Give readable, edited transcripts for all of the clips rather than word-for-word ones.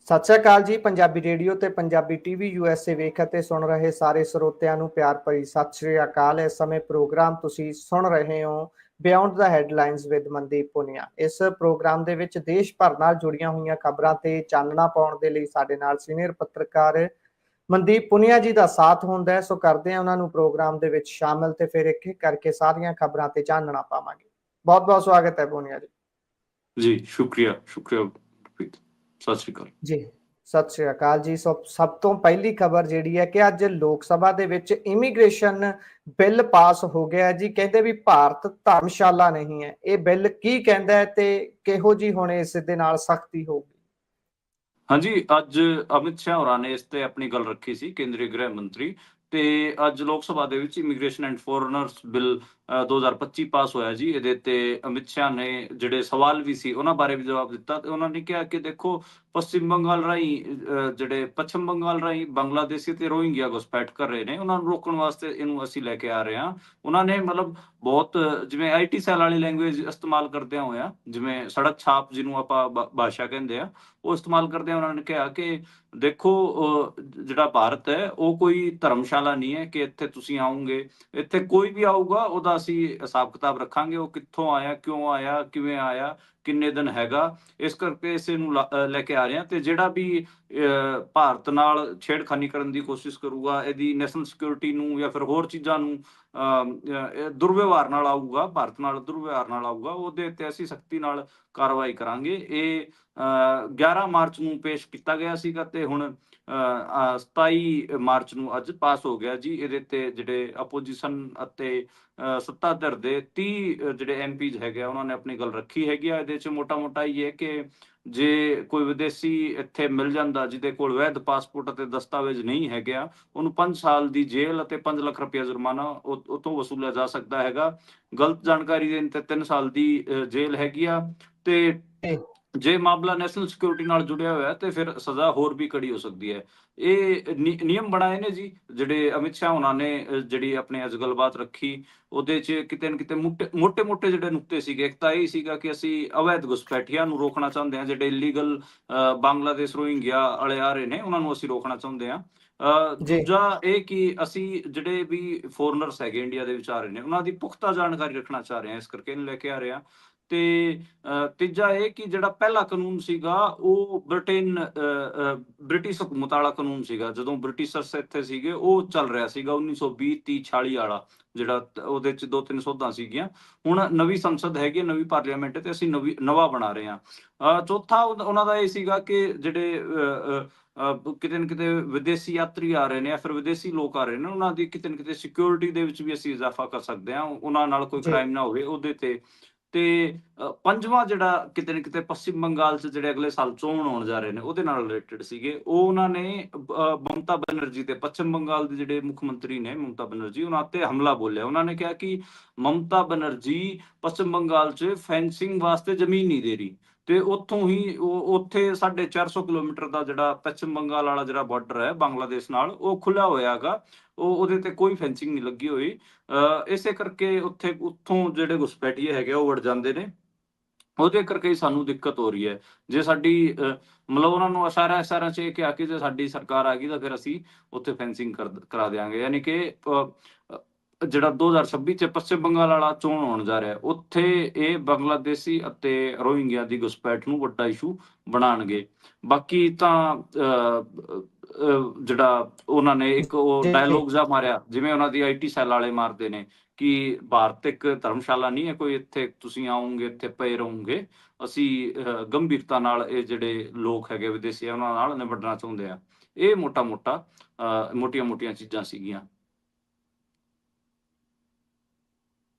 ਸਤਿ ਸ਼੍ਰੀ ਅਕਾਲ ਜੀ। ਪੰਜਾਬੀ ਰੇਡੀਓ ਤੇ ਪੰਜਾਬੀ ਟੀਵੀ ਯੂਐਸਏ ਵੇਖ ਅਤੇ ਸੁਣ ਰਹੇ ਸਾਰੇ ਸਰੋਤਿਆਂ ਨੂੰ ਪਿਆਰ ਭਰੀ ਸਤਿ ਸ਼੍ਰੀ ਅਕਾਲ। ਇਸ ਸਮੇਂ ਪ੍ਰੋਗਰਾਮ ਤੁਸੀਂ ਸੁਣ ਰਹੇ ਹੋ beyond the headlines with Mandeep Punia. ਇਸ ਪ੍ਰੋਗਰਾਮ ਦੇ ਵਿੱਚ ਦੇਸ਼ ਭਰ ਨਾਲ ਜੁੜੀਆਂ ਹੋਈਆਂ ਖਬਰਾਂ ਤੇ ਚਾਨਣਾ ਪਾਉਣ ਦੇ ਲਈ ਸਾਡੇ ਨਾਲ ਸੀਨੀਅਰ ਪੱਤਰਕਾਰ ਮਨਦੀਪ ਪੁਨੀਆ ਜੀ ਦਾ ਸਾਥ ਹੁੰਦਾ ਹੈ। ਸੋ ਕਰਦੇ ਹਾਂ ਉਹਨਾਂ ਨੂੰ ਪ੍ਰੋਗਰਾਮ ਦੇ ਵਿੱਚ ਸ਼ਾਮਿਲ ਤੇ ਫਿਰ ਇੱਕ ਇੱਕ ਕਰਕੇ ਸਾਰੀਆਂ ਖਬਰਾਂ ਤੇ ਚਾਨਣਾ ਪਾਵਾਂਗੇ। ਬਹੁਤ ਬਹੁਤ ਸਵਾਗਤ ਹੈ ਪੁਨੀਆ ਜੀ। ਜੀ ਸ਼ੁਕਰੀਆ ਸਤਿ ਸ਼੍ਰੀ ਅਕਾਲ ਜੀ। ਸਤਿ ਸ਼੍ਰੀ ਅਕਾਲ ਜੀ। ਸਭ ਤੋਂ ਪਹਿਲੀ ਖਬਰ ਜਿਹੜੀ ਹੈ ਕਿ ਅੱਜ ਲੋਕ ਸਭਾ ਦੇ ਵਿੱਚ ਇਮੀਗ੍ਰੇਸ਼ਨ ਬਿੱਲ ਪਾਸ ਹੋ ਗਿਆ ਜੀ। ਕਹਿੰਦੇ ਵੀ ਭਾਰਤ ਧਰਮਸ਼ਾਲਾ ਨਹੀਂ ਹੈ। ਇਹ ਬਿੱਲ ਕੀ ਕਹਿੰਦਾ ਹੈ ਤੇ ਕਿਹੋ ਜੀ ਹੁਣ ਇਸ ਦੇ ਨਾਲ ਸਖਤੀ ਹੋਊਗੀ? ਹਾਂਜੀ, ਅੱਜ ਅਮਿਤ ਸ਼ਾਹ ਹੋਰਾਂ ਨੇ ਇਸ ਤੇ ਆਪਣੀ ਗੱਲ ਰੱਖੀ ਸੀ, ਕੇਂਦਰੀ ਗ੍ਰਹਿ ਮੰਤਰੀ। ਤੇ ਅੱਜ ਲੋਕ ਸਭਾ ਦੇ ਵਿੱਚ ਇਮੀਗ੍ਰੇਸ਼ਨ ਐਂਡ ਫੋਰਨਰਸ ਬਿੱਲ 2025 ਪਾਸ ਹੋਇਆ ਜੀ। ਇਹਦੇ ਤੇ ਅਮਿਤ ਸ਼ਾਹ ਨੇ ਜਿਹੜੇ ਸਵਾਲ ਵੀ ਸੀ ਉਹਨਾਂ ਬਾਰੇ ਵੀ ਜਵਾਬ ਦਿੱਤਾ ਤੇ ਉਹਨਾਂ ਨੇ ਕਿਹਾ ਕਿ ਦੇਖੋ ਪੱਛਮ ਬੰਗਾਲ ਰਾਹੀਂ ਬੰਗਲਾਦੇਸ਼ੀ ਤੇ ਰੋਹਿੰਗਿਆ ਘੁਸਪੈਠ ਕਰ ਰਹੇ ਨੇ, ਉਹਨਾਂ ਨੂੰ ਰੋਕਣ ਵਾਸਤੇ ਇਹਨੂੰ ਅਸੀਂ ਲੈ ਕੇ ਆ ਰਹੇ ਹਾਂ। ਉਹਨਾਂ ਨੇ ਮਤਲਬ ਬਹੁਤ ਜਿਵੇਂ IT ਸੈੱਲ ਵਾਲੀ ਲੈਂਗੁਏਜ ਇਸਤੇਮਾਲ ਕਰਦਿਆਂ ਹੋਇਆ, ਜਿਵੇਂ ਸੜਕ ਛਾਪ ਜਿਹਨੂੰ ਆਪਾਂ ਭਾਸ਼ਾ ਕਹਿੰਦੇ ਆ, ਉਹ ਇਸਤੇਮਾਲ ਕਰਦਿਆਂ ਉਹਨਾਂ ਨੇ ਕਿਹਾ ਕਿ ਦੇਖੋ ਜਿਹੜਾ ਭਾਰਤ ਹੈ ਉਹ ਕੋਈ ਧਰਮਸ਼ਾਲਾ ਨਹੀਂ ਹੈ ਕਿ ਇੱਥੇ ਤੁਸੀਂ ਆਓਗੇ, ਇੱਥੇ ਕੋਈ ਵੀ ਆਊਗਾ ਉਹਦਾ ਅਸੀਂ ਹਿਸਾਬ ਕਿਤਾਬ ਰੱਖਾਂਗੇ, ਉਹ ਕਿੱਥੋਂ ਆਇਆ, ਕਿਉਂ ਆਇਆ, ਕਿਵੇਂ ਆਇਆ, ਕਿੰਨੇ ਦਿਨ ਹੈਗਾ। ਇਸ ਕਰਕੇ ਇਸ ਨੂੰ ਲੈ ਕੇ ਆ ਰਹੇ ਹਾਂ। ਤੇ ਜਿਹੜਾ ਵੀ ਭਾਰਤ ਨਾਲ ਛੇੜਖਾਨੀ ਕਰਨ ਦੀ ਕੋਸ਼ਿਸ਼ ਕਰੂਗਾ, ਇਹਦੀ ਨੈਸ਼ਨਲ ਸਿਕਿਉਰਿਟੀ ਨੂੰ ਜਾਂ ਫਿਰ ਹੋਰ ਚੀਜ਼ਾਂ ਨੂੰ ਦੁਰਵਿਵਹਾਰ ਨਾਲ ਆਊਗਾ, ਭਾਰਤ ਨਾਲ ਦੁਰਵਿਵਹਾਰ ਨਾਲ ਆਊਗਾ, ਉਹਦੇ ਉੱਤੇ ਅਸੀਂ ਸਖਤੀ ਨਾਲ ਕਾਰਵਾਈ ਕਰਾਂਗੇ। ਇਹ 11 ਮਾਰਚ ਨੂੰ ਪੇਸ਼ ਕੀਤਾ ਗਿਆ ਸੀਗਾ ਤੇ ਹੁਣ 27 ਮਾਰਚ ਨੂੰ ਅੱਜ ਪਾਸ ਹੋ ਗਿਆ ਜੀ। ਇਹਦੇ ਤੇ ਜਿਹੜੇ ਆਪੋਜੀਸ਼ਨ ਅਤੇ ਸੱਤਾ ਧਿਰ ਦੇ 30 ਜਿਹੜੇ MPs ਹੈਗੇ ਆ ਉਹਨਾਂ ਨੇ ਆਪਣੀ ਗੱਲ ਰੱਖੀ ਹੈਗੀ ਆ। ਇਹਦੇ ਚ ਮੋਟਾ ਇਹ ਹੈ ਕਿ ਜੇ ਕੋਈ ਵਿਦੇਸ਼ੀ ਇੱਥੇ ਮਿਲ ਜਾਂਦਾ ਜਿਹਦੇ ਕੋਲ ਵੈਧ ਪਾਸਪੋਰਟ ਅਤੇ ਦਸਤਾਵੇਜ਼ ਨਹੀਂ ਹੈਗੇ ਆ, ਉਹਨੂੰ 5 ਸਾਲ ਦੀ ਜੇਲ੍ਹ ਅਤੇ 5 ਲੱਖ ਰੁਪਇਆ ਜੁਰਮਾਨਾ ਉਤੋਂ ਵਸੂਲਿਆ ਜਾ ਸਕਦਾ ਹੈਗਾ। ਗਲਤ ਜਾਣਕਾਰੀ ਦੇਣ ਤੇ 3 ਸਾਲ ਦੀ ਜੇਲ੍ਹ ਹੈਗੀ ਆ। ਤੇ ਜੇ ਮਾਮਲਾ ਨੈਸ਼ਨਲ ਸਿਕਿਉਰਿਟੀ ਨਾਲ ਜੁੜਿਆ ਹੋਇਆ ਤੇ ਫਿਰ ਸਜ਼ਾ ਹੋਰ ਵੀ ਕੜੀ ਹੋ ਸਕਦੀ ਹੈ। ਇਹ ਨਿਯਮ ਬਣਾਏ ਨੇ ਜੀ ਜਿਹੜੇ ਅਮਿਤ ਸ਼ਾਹ ਉਹਨਾਂ ਨੇ ਜਿਹੜੀ ਆਪਣੀ ਅੱਜ ਗੱਲਬਾਤ ਰੱਖੀ। ਉਹਦੇ ਚ ਕਿਤੇ ਨਾ ਕਿਤੇ ਮੋਟੇ ਜਿਹੜੇ ਨੁਕਤੇ ਸੀਗੇ, ਇੱਕ ਤਾਂ ਇਹ ਸੀਗਾ ਕਿ ਅਸੀਂ ਅਵੈਧ ਘੁਸਪੈਠੀਆਂ ਨੂੰ ਰੋਕਣਾ ਚਾਹੁੰਦੇ ਹਾਂ, ਜਿਹੜੇ ਇਲੀਗਲ ਬੰਗਲਾਦੇਸ਼ ਰੋਹਿੰਗਿਆ ਵਾਲੇ ਆ ਰਹੇ ਨੇ ਉਹਨਾਂ ਨੂੰ ਅਸੀਂ ਰੋਕਣਾ ਚਾਹੁੰਦੇ ਹਾਂ। ਦੂਜਾ ਇਹ ਕਿ ਅਸੀਂ ਜਿਹੜੇ ਵੀ ਫੋਰਨਰਸ ਹੈਗੇ ਇੰਡੀਆ ਦੇ ਵਿੱਚ ਆ ਰਹੇ ਨੇ ਉਹਨਾਂ ਦੀ ਪੁਖਤਾ ਜਾਣਕਾਰੀ ਰੱਖਣਾ ਚਾਹ ਰਹੇ ਹਾਂ, ਇਸ ਕਰਕੇ ਇਹਨੂੰ ਲੈ ਕੇ ਆ ਰਹੇ ਹਾਂ। ਤੇ ਤੀਜਾ ਇਹ ਕਿ ਜਿਹੜਾ ਪਹਿਲਾ ਕਾਨੂੰਨ ਸੀਗਾ ਉਹ ਬ੍ਰਿਟਿਸ਼ ਹਕੂਮਤ ਵਾਲਾ ਕਾਨੂੰਨ ਸੀਗਾ, ਜਦੋਂ ਬ੍ਰਿਟਿਸ਼ਰਸ ਇੱਥੇ ਸੀਗੇ ਉਹ ਚੱਲ ਰਿਹਾ ਸੀਗਾ 1920, 30, 46 ਵਾਲਾ, ਜਿਹੜਾ ਉਹਦੇ ਚ 2-3 ਸੋਧਾਂ ਸੀਗੀਆਂ। ਹੁਣ ਨਵੀਂ ਸੰਸਦ ਹੈਗੀ, ਨਵੀਂ ਪਾਰਲੀਮੈਂਟ ਤੇ ਅਸੀਂ ਨਵਾਂ ਬਣਾ ਰਹੇ ਹਾਂ। ਚੌਥਾ ਉਹਨਾਂ ਦਾ ਇਹ ਸੀਗਾ ਕਿ ਜਿਹੜੇ ਕਿਤੇ ਨਾ ਕਿਤੇ ਵਿਦੇਸ਼ੀ ਯਾਤਰੀ ਆ ਰਹੇ ਨੇ ਜਾਂ ਫਿਰ ਵਿਦੇਸ਼ੀ ਲੋਕ ਆ ਰਹੇ ਨੇ, ਉਹਨਾਂ ਦੀ ਕਿਤੇ ਨਾ ਕਿਤੇ ਸਿਕਿਉਰਿਟੀ ਦੇ ਵਿੱਚ ਵੀ ਅਸੀਂ ਇਜ਼ਾਫਾ ਕਰ ਸਕਦੇ ਹਾਂ, ਉਹਨਾਂ ਨਾਲ ਕੋਈ ਕ੍ਰਾਈਮ ਨਾ ਹੋਵੇ ਉਹਦੇ ਤੇ ਪੰਜਵਾਂ ਜਿਹੜਾ ਕਿਤੇ ਨਾ ਕਿਤੇ ਪੱਛਮ ਬੰਗਾਲ 'ਚ ਜਿਹੜੇ ਅਗਲੇ ਸਾਲ ਚੋਣ ਹੋਣ ਜਾ ਰਹੇ ਨੇ ਉਹਦੇ ਨਾਲ ਰਿਲੇਟਡ ਸੀਗੇ। ਉਹ ਉਹਨਾਂ ਨੇ ਮਮਤਾ ਬੈਨਰਜੀ ਤੇ ਪੱਛਮ ਬੰਗਾਲ ਦੇ ਜਿਹੜੇ ਮੁੱਖ ਮੰਤਰੀ ਨੇ ਮਮਤਾ ਬੈਨਰਜੀ, ਉਹਨਾਂ ਤੇ ਹਮਲਾ ਬੋਲਿਆ। ਉਹਨਾਂ ਨੇ ਕਿਹਾ ਕਿ ਮਮਤਾ ਬੈਨਰਜੀ ਪੱਛਮ ਬੰਗਾਲ 'ਚ ਫੈਂਸਿੰਗ ਵਾਸਤੇ ਜ਼ਮੀਨ ਨਹੀਂ ਦੇ ਰਹੀ ਤੇ ਉੱਥੋਂ ਹੀ ਉੱਥੇ 450 ਕਿਲੋਮੀਟਰ ਦਾ ਜਿਹੜਾ ਪੱਛਮ ਬੰਗਾਲ ਵਾਲਾ ਜਿਹੜਾ ਬਾਰਡਰ ਹੈ ਬੰਗਲਾਦੇਸ਼ ਨਾਲ, ਉਹ ਖੁੱਲਿਆ ਹੋਇਆ ਹੈਗਾ, ਉਹਦੇ ਤੇ ਕੋਈ ਫੈਂਸਿੰਗ ਨਹੀਂ ਲੱਗੀ ਹੋਈ। ਇਸੇ ਕਰਕੇ ਉੱਥੋਂ ਜਿਹੜੇ ਘੁਸਪੈਠੀਏ ਹੈਗੇ ਉਹ ਵੜ ਜਾਂਦੇ ਨੇ, ਉਹਦੇ ਕਰਕੇ ਸਾਨੂੰ ਦਿੱਕਤ ਹੋ ਰਹੀ ਹੈ। ਜੇ ਸਾਡੀ ਮਤਲਬ ਉਹਨਾਂ ਨੂੰ ਇਸ਼ਾਰਿਆਂ 'ਚ ਇਹ ਕਿਹਾ ਕਿ ਜੇ ਸਾਡੀ ਸਰਕਾਰ ਆ ਗਈ ਤਾਂ ਫਿਰ ਅਸੀਂ ਉੱਥੇ ਫੈਂਸਿੰਗ ਕਰਾ ਦਿਆਂਗੇ। ਯਾਨੀ ਕਿ ਜਿਹੜਾ 2026 ਚ ਪੱਛਮ ਬੰਗਾਲ ਵਾਲਾ ਚੋਣ ਹੋਣ ਜਾ ਰਿਹਾ, ਉੱਥੇ ਇਹ ਬੰਗਲਾਦੇਸ਼ੀ ਅਤੇ ਰੋਹਿੰਗਿਆ ਦੀ ਘੁਸਪੈਠ ਨੂੰ ਵੱਡਾ ਇਸ਼ੂ ਬਣਾਉਣਗੇ। ਬਾਕੀ ਤਾਂ ਜਿਹੜਾ ਉਹਨਾਂ ਨੇ ਇੱਕ ਉਹ ਡਾਇਲੋਗ ਜਿਹਾ ਮਾਰਿਆ, ਜਿਵੇਂ ਉਹਨਾਂ ਦੀ IT ਸੈੱਲ ਵਾਲੇ ਮਾਰਦੇ ਨੇ ਕਿ ਭਾਰਤ ਇੱਕ ਧਰਮਸ਼ਾਲਾ ਨਹੀਂ ਹੈ ਕੋਈ, ਇੱਥੇ ਤੁਸੀਂ ਆਓਗੇ ਇੱਥੇ ਪਏ ਰਹੋਗੇ। ਅਸੀਂ ਗੰਭੀਰਤਾ ਨਾਲ ਇਹ ਜਿਹੜੇ ਲੋਕ ਹੈਗੇ ਵਿਦੇਸ਼ੀ ਉਹਨਾਂ ਨਾਲ ਨਿਬੜਨਾ ਚਾਹੁੰਦੇ ਆ। ਇਹ ਮੋਟੀਆਂ ਚੀਜ਼ਾਂ ਸੀਗੀਆਂ।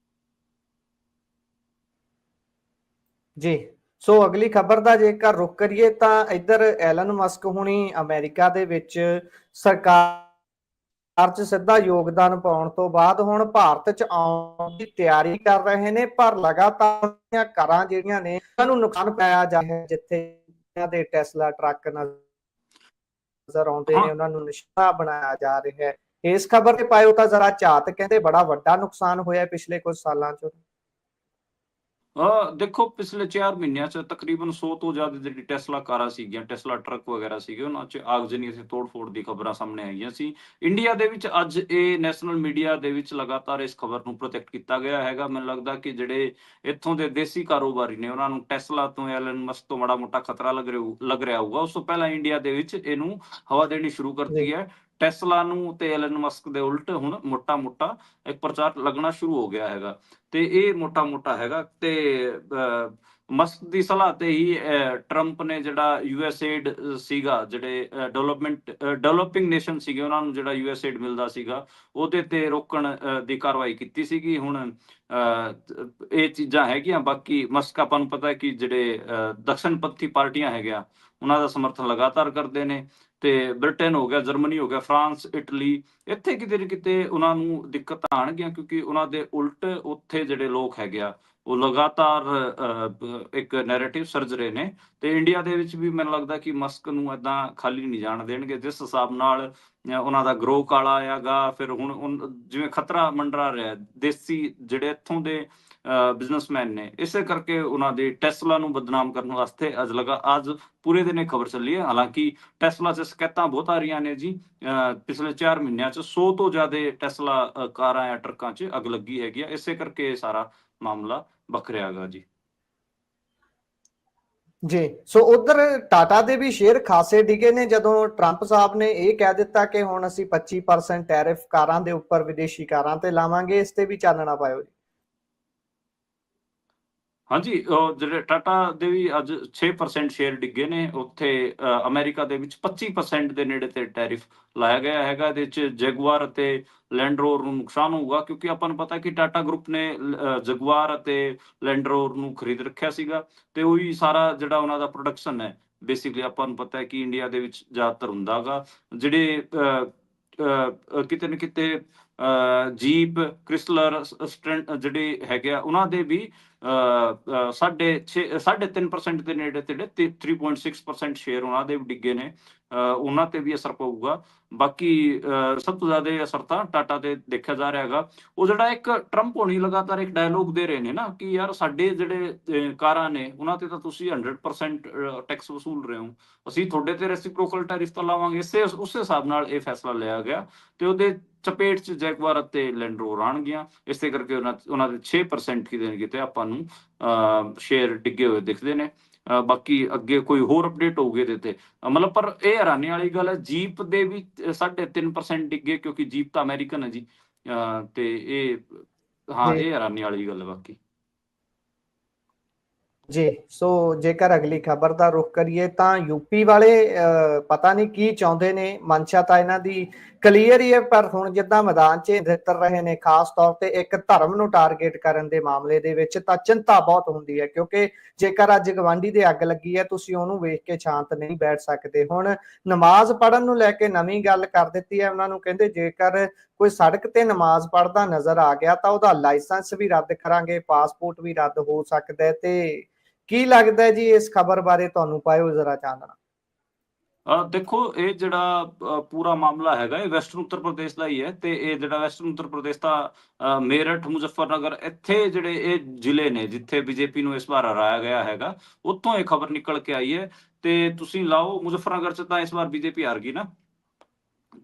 ਜੀ। ਸੋ ਅਗਲੀ ਖਬਰ ਦਾ ਜੇਕਰ ਰੁਖ ਕਰੀਏ ਤਾਂ ਇੱਧਰ ਐਲਨ ਮਸਕ ਹੁਣੀ ਅਮਰੀਕਾ ਦੇ ਵਿੱਚ ਸਰਕਾਰ 'ਚ ਸਿੱਧਾ ਯੋਗਦਾਨ ਪਾਉਣ ਤੋਂ ਬਾਅਦ ਹੁਣ ਭਾਰਤ 'ਚ ਆਉਣ ਦੀ ਤਿਆਰੀ ਕਰ ਰਹੇ ਨੇ, ਪਰ ਲਗਾਤਾਰ ਕਾਰਾਂ ਜਿਹੜੀਆਂ ਨੇ ਉਹਨਾਂ ਨੂੰ ਨੁਕਸਾਨ ਪਾਇਆ ਜਾ ਰਿਹਾ, ਜਿੱਥੇ ਦੇ ਟੈਸਲਾ ਟਰੱਕ ਨਜ਼ਰ ਆਉਂਦੇ ਨੇ ਉਹਨਾਂ ਨੂੰ ਨਿਸ਼ਾਨਾ ਬਣਾਇਆ ਜਾ ਰਿਹਾ ਹੈ। ਇਸ ਖਬਰ ਤੇ ਪਾਇਓ ਤਾਂ ਜ਼ਰਾ ਝਾਤ, ਕਹਿੰਦੇ ਬੜਾ ਵੱਡਾ ਨੁਕਸਾਨ ਹੋਇਆ ਪਿਛਲੇ ਕੁਝ ਸਾਲਾਂ 'ਚ। ਦੇਖੋ ਪਿਛਲੇ 4 ਮਹੀਨਿਆਂ 'ਚ ਤਕਰੀਬਨ 100 ਤੋਂ ਜ਼ਿਆਦਾ ਜਿਹੜੀ ਟੈਸਲਾ ਕਾਰਾਂ ਸੀਗੀਆਂ, ਟੈਸਲਾ ਟਰੱਕ ਵਗੈਰਾ ਸੀਗੇ, ਉਹਨਾਂ 'ਚ ਆਗਜ਼ਨੀ ਅਤੇ ਤੋੜ-ਫੋੜ ਦੀ ਖਬਰਾਂ ਸਾਹਮਣੇ ਆਈਆਂ ਸੀ। ਇੰਡੀਆ ਦੇ ਵਿੱਚ ਅੱਜ ਇਹ ਨੈਸ਼ਨਲ ਮੀਡੀਆ ਦੇ ਵਿੱਚ ਲਗਾਤਾਰ ਇਸ ਖਬਰ ਨੂੰ ਪ੍ਰੋਜੈਕਟ ਕੀਤਾ ਗਿਆ ਹੈਗਾ। ਮੈਨੂੰ ਲੱਗਦਾ ਕਿ ਜਿਹੜੇ ਇੱਥੋਂ ਦੇ ਦੇਸੀ ਕਾਰੋਬਾਰੀ ਨੇ, ਉਹਨਾਂ ਨੂੰ ਟੈਸਲਾ ਤੋਂ, ਐਲਨ ਮਸਕ ਤੋਂ ਮਾੜਾ-ਮੋਟਾ ਖਤਰਾ ਲੱਗ ਰਿਹਾ ਹੋਊਗਾ। ਉਸ ਤੋਂ ਪਹਿਲਾਂ ਇੰਡੀਆ ਦੇ ਵਿੱਚ ਇਹਨੂੰ ਹਵਾ ਦੇਣੀ ਸ਼ੁਰੂ ਜੀ ਕਰਤੀ ਹੈ। ਟੈਸਲਾ ਨੂੰ ਤੇ ਐਲਨ ਮਸਕ ਦੇ ਉਲਟ ਹੁਣ ਮੋਟਾ-ਮੋਟਾ ਇੱਕ ਪ੍ਰਚਾਰ ਲੱਗਣਾ ਸ਼ੁਰੂ ਹੋ ਗਿਆ ਹੈਗਾ। ਤੇ ਇਹ ਮੋਟਾ-ਮੋਟਾ ਹੈਗਾ ਤੇ ਮਸਕ ਦੀ ਸਲਾਹ ਤੇ ਹੀ ਟਰੰਪ ਨੇ ਜਿਹੜਾ ਯੂਐਸਏਡ ਸੀਗਾ, ਜਿਹੜੇ ਡਿਵੈਲਪਿੰਗ ਨੇਸ਼ਨ ਸੀਗੇ, ਉਹਨਾਂ ਨੂੰ ਜਿਹੜਾ ਯੂਐਸਏਡ ਮਿਲਦਾ ਸੀਗਾ, ਉਹਦੇ ਤੇ ਰੋਕਣ ਦੀ ਕਾਰਵਾਈ ਕੀਤੀ ਸੀਗੀ। ਹੁਣ ਇਹ ਚੀਜ਼ਾਂ ਹੈਗੀਆਂ। ਬਾਕੀ ਮਸਕ ਆਪਾਂ ਨੂੰ ਪਤਾ ਹੈ ਕਿ ਜਿਹੜੇ ਦਕਸ਼ਣ-ਪੱਥੀ ਪਾਰਟੀਆਂ ਹੈਗੀਆਂ, ਉਹਨਾਂ ਦਾ ਸਮਰਥਨ ਲਗਾਤਾਰ ਕਰਦੇ ਨੇ ਤੇ ਬ੍ਰਿਟੇਨ ਹੋ ਗਿਆ, ਜਰਮਨੀ ਹੋ ਗਿਆ, ਫਰਾਂਸ, ਇਟਲੀ, ਇੱਥੇ ਕਿਤੇ ਨਾ ਕਿਤੇ ਉਹਨਾਂ ਨੂੰ ਦਿੱਕਤਾਂ ਆਉਣਗੀਆਂ, ਕਿਉਂਕਿ ਉਹਨਾਂ ਦੇ ਉਲਟ ਉੱਥੇ ਜਿਹੜੇ ਲੋਕ ਹੈਗੇ ਆ, ਉਹ ਲਗਾਤਾਰ ਇੱਕ ਨੈਰੇਟਿਵ ਸਿਰਜ ਰਹੇ ਨੇ। ਤੇ ਇੰਡੀਆ ਦੇ ਵਿੱਚ ਵੀ ਮੈਨੂੰ ਲੱਗਦਾ ਕਿ ਮਸਕ ਨੂੰ ਏਦਾਂ ਖਾਲੀ ਨਹੀਂ ਜਾਣ ਦੇਣਗੇ। ਜਿਸ ਹਿਸਾਬ ਨਾਲ ਉਹਨਾਂ ਦਾ ਗਰੋਹ ਕਾਲਾ ਹੈਗਾ, ਫਿਰ ਹੁਣ ਜਿਵੇਂ ਖਤਰਾ ਮੰਡਰਾ ਰਿਹਾ, ਦੇਸੀ ਜਿਹੜੇ ਇੱਥੋਂ ਦੇ ਬਿਜ਼ਨਸਮੈਨ ਨੇ, ਇਸੇ ਕਰਕੇ ਉਹਨਾਂ ਦੇ ਟੈਸਲਾ ਨੂੰ ਬਦਨਾਮ ਕਰਨ ਵਾਸਤੇ ਅੱਜ ਪੂਰੇ ਦਿਨ ਇਹ ਖਬਰ ਚੱਲੀ ਹੈ। ਹਾਲਾਂਕਿ ਟੈਸਲਾ 'ਚ ਸ਼ਿਕਾਇਤਾਂ ਬਹੁਤ ਆ ਰਹੀਆਂ ਨੇ ਜੀ। ਪਿਛਲੇ 4 ਮਹੀਨਿਆਂ 'ਚ 100 ਤੋਂ ਜ਼ਿਆਦਾ ਟੈਸਲਾ ਕਾਰਾਂ ਜਾਂ ਟਰੱਕਾਂ 'ਚ ਅੱਗ ਲੱਗੀ ਹੈਗੀ ਆ। ਇਸੇ ਕਰਕੇ ਇਹ ਸਾਰਾ ਮਾਮਲਾ ਵਖਰਿਆ ਹੈਗਾ ਜੀ। ਜੀ, ਸੋ ਉਧਰ ਟਾਟਾ ਦੇ ਵੀ ਸ਼ੇਅਰ ਖਾਸੇ ਡਿਗੇ ਨੇ ਜਦੋਂ ਟਰੰਪ ਸਾਹਿਬ ਨੇ ਇਹ ਕਹਿ ਦਿੱਤਾ ਕਿ ਹੁਣ ਅਸੀਂ 25% ਟੈਰਿਫ ਕਾਰਾਂ ਦੇ ਉੱਪਰ, ਵਿਦੇਸ਼ੀ ਕਾਰਾਂ ਤੇ ਲਾਵਾਂਗੇ। ਇਸ ਤੇ ਵੀ ਚਾਨਣਾ ਪਾਇਓ ਜੀ। ਹਾਂਜੀ, ਜਿਹੜੇ ਟਾਟਾ ਦੇ ਵੀ ਅੱਜ 6% ਸ਼ੇਅਰ ਡਿੱਗੇ ਨੇ। ਉੱਥੇ ਅਮਰੀਕਾ ਦੇ ਵਿੱਚ 25% ਦੇ ਨੇੜੇ ਤੇ ਟੈਰਿਫ ਲਾਇਆ ਗਿਆ ਹੈਗਾ। ਇਹਦੇ 'ਚ ਜੈਗੁਆਰ ਅਤੇ ਲੈਂਡ ਰੋਵਰ ਨੂੰ ਨੁਕਸਾਨ ਹੋਊਗਾ, ਕਿਉਂਕਿ ਆਪਾਂ ਨੂੰ ਪਤਾ ਕਿ ਟਾਟਾ ਗਰੁੱਪ ਨੇ ਜਗੁਆਰ ਅਤੇ ਲੈਂਡ ਰੋਵਰ ਨੂੰ ਖਰੀਦ ਰੱਖਿਆ ਸੀਗਾ ਤੇ ਉਹੀ ਸਾਰਾ ਜਿਹੜਾ ਉਹਨਾਂ ਦਾ ਪ੍ਰੋਡਕਸ਼ਨ ਹੈ, ਬੇਸਿਕਲੀ ਆਪਾਂ ਨੂੰ ਪਤਾ ਹੈ ਕਿ ਇੰਡੀਆ ਦੇ ਵਿੱਚ ਜ਼ਿਆਦਾਤਰ ਹੁੰਦਾ ਗਾ। ਜਿਹੜੇ ਕਿਤੇ ਨਾ ਕਿਤੇ ਜੀਪ, ਕ੍ਰਿਸਲਰ, ਜਿਹੜੇ ਹੈਗੇ ਆ, ਉਹਨਾਂ ਦੇ ਵੀ 3.5% ਦੇ ਨੇੜੇ ਤੇੜੇ 3.6% ਸ਼ੇਅਰ ਉਹਨਾਂ ਦੇ ਵੀ ਡਿੱਗੇ ਨੇ। ਉਹਨਾਂ ਤੇ ਵੀ ਅਸਰ ਪਊਗਾ। ਬਾਕੀ ਸਭ ਤੋਂ ਜ਼ਿਆਦਾ ਅਸਰ ਤਾਂ ਟਾਟਾ ਤੇ ਦੇਖਿਆ ਜਾ ਰਿਹਾ ਹੈਗਾ। ਉਹ ਜਿਹੜਾ ਇੱਕ ਟਰੰਪ ਹੋਣੀ ਲਗਾਤਾਰ ਇੱਕ ਡਾਇਲੋਗ ਦੇ ਰਹੇ ਨੇ ਨਾ ਕਿ ਯਾਰ ਸਾਡੇ ਜਿਹੜੇ ਕਾਰਾਂ ਨੇ, ਉਹਨਾਂ ਤੇ ਤਾਂ ਤੁਸੀਂ 100% ਟੈਕਸ ਵਸੂਲ ਰਹੇ ਹੋ, ਅਸੀਂ ਤੁਹਾਡੇ ਤੇ ਰੈਸਿਪਰੋਕਲ ਟੈਰਿਫ ਤਾਂ ਲਾਵਾਂਗੇ। ਉਸੇ ਹਿਸਾਬ ਨਾਲ ਇਹ ਫੈਸਲਾ ਲਿਆ ਗਿਆ ਤੇ ਉਹਦੇ ਚਪੇਟ 'ਚ ਜੈਗੁਆਰ ਅਤੇ ਲੈਂਡ ਰੋਵਰ ਆਉਣਗੀਆਂ। ਇਸੇ ਕਰਕੇ ਉਹਨਾਂ ਦੇ 6% ਕਿਤੇ ਨਾ ਕਿਤੇ ਆਪਾਂ ਨੂੰ ਸ਼ੇਅਰ ਡਿੱਗੇ ਹੋਏ ਦਿਖਦੇ ਨੇ। ਬਾਕੀ ਅੱਗੇ ਕੋਈ ਹੋਰ ਅਪਡੇਟ ਹੋਊਗੀ ਇਹਦੇ ਤੇ। ਮਤਲਬ ਪਰ ਇਹ ਹੈਰਾਨੀ ਵਾਲੀ ਗੱਲ ਹੈ, ਜੀਪ ਦੇ ਵੀ 3.5% ਡਿੱਗੇ, ਕਿਉਂਕਿ ਜੀਪ ਤਾਂ ਅਮਰੀਕਨ ਹੈ ਜੀ। ਤੇ ਇਹ ਹਾਂ, ਜੀ ਇਹ ਹੈਰਾਨੀ ਵਾਲੀ ਗੱਲ ਹੈ ਬਾਕੀ। ਜੀ, ਸੋ ਜੇਕਰ ਅਗਲੀ ਖਬਰ ਦਾ ਰੁਖ ਕਰੀਏ ਤਾਂ ਯੂਪੀ ਵਾਲੇ ਪਤਾ ਨਹੀਂ ਕੀ ਚਾਹੁੰਦੇ ਨੇ। ਮਨਸ਼ਾ ਤਾਂ ਇਹਨਾਂ ਦੀ ਕਲੀਅਰ ਹੀ ਹੈ, ਪਰ ਹੁਣ ਜਿੱਦਾਂ ਮੈਦਾਨ 'ਚ ਨਿੱਤਰ ਰਹੇ ਨੇ, ਖਾਸ ਤੌਰ ਤੇ ਇੱਕ ਧਰਮ ਨੂੰ ਟਾਰਗੇਟ ਕਰਨ ਦੇ ਮਾਮਲੇ ਦੇ ਵਿੱਚ, ਤਾਂ ਚਿੰਤਾ ਬਹੁਤ ਹੁੰਦੀ ਹੈ। ਕਿਉਂਕਿ ਜੇਕਰ ਅੱਜ ਗਵਾਂਢੀ ਦੇ ਅੱਗ ਲੱਗੀ ਹੈ, ਤੁਸੀਂ ਉਹਨੂੰ ਵੇਖ ਕੇ ਸ਼ਾਂਤ ਨਹੀਂ ਬੈਠ ਸਕਦੇ। ਹੁਣ ਨਮਾਜ਼ ਪੜ੍ਹਨ ਨੂੰ ਲੈ ਕੇ ਨਵੀਂ ਗੱਲ ਕਰ ਦਿੱਤੀ ਹੈ ਉਹਨਾਂ ਨੂੰ। ਕਹਿੰਦੇ ਜੇਕਰ ਕੋਈ ਸੜਕ ਤੇ ਨਮਾਜ਼ ਪੜ੍ਹਦਾ ਨਜ਼ਰ ਆ ਗਿਆ ਤਾਂ ਉਹਦਾ ਲਾਇਸੈਂਸ ਵੀ ਰੱਦ ਕਰਾਂਗੇ, ਪਾਸਪੋਰਟ ਵੀ ਰੱਦ ਹੋ ਸਕਦਾ ਹੈ। ਤੇ ਕੀ ਲੱਗਦਾ ਹੈ ਜੀ ਇਸ ਖਬਰ ਬਾਰੇ? ਤੁਹਾਨੂੰ ਪਾਇਓ ਜ਼ਰਾ ਚਾਨਣਾ। ਦੇਖੋ, ਇਹ ਜਿਹੜਾ ਪੂਰਾ ਮਾਮਲਾ ਹੈਗਾ, ਇਹ ਵੈਸਟਰਨ ਉੱਤਰ ਪ੍ਰਦੇਸ਼ ਦਾ ਹੀ ਹੈ। ਤੇ ਇਹ ਜਿਹੜਾ ਵੈਸਟਰਨ ਉੱਤਰ ਪ੍ਰਦੇਸ਼ ਦਾ ਮੇਰਠ, ਮੁਜ਼ੱਫਰਨਗਰ, ਇੱਥੇ ਜਿਹੜੇ ਇਹ ਜ਼ਿਲ੍ਹੇ ਨੇ ਜਿੱਥੇ ਬੀਜੇਪੀ ਨੂੰ ਇਸ ਵਾਰ ਹਰਾਇਆ ਗਿਆ ਹੈਗਾ, ਉੱਥੋਂ ਇਹ ਖਬਰ ਨਿਕਲ ਕੇ ਆਈ ਹੈ। ਤੇ ਤੁਸੀਂ ਲਾਓ, ਮੁਜ਼ੱਫਰਨਗਰ 'ਚ ਤਾਂ ਇਸ ਵਾਰ ਬੀਜੇਪੀ ਹਾਰ ਗਈ ਨਾ।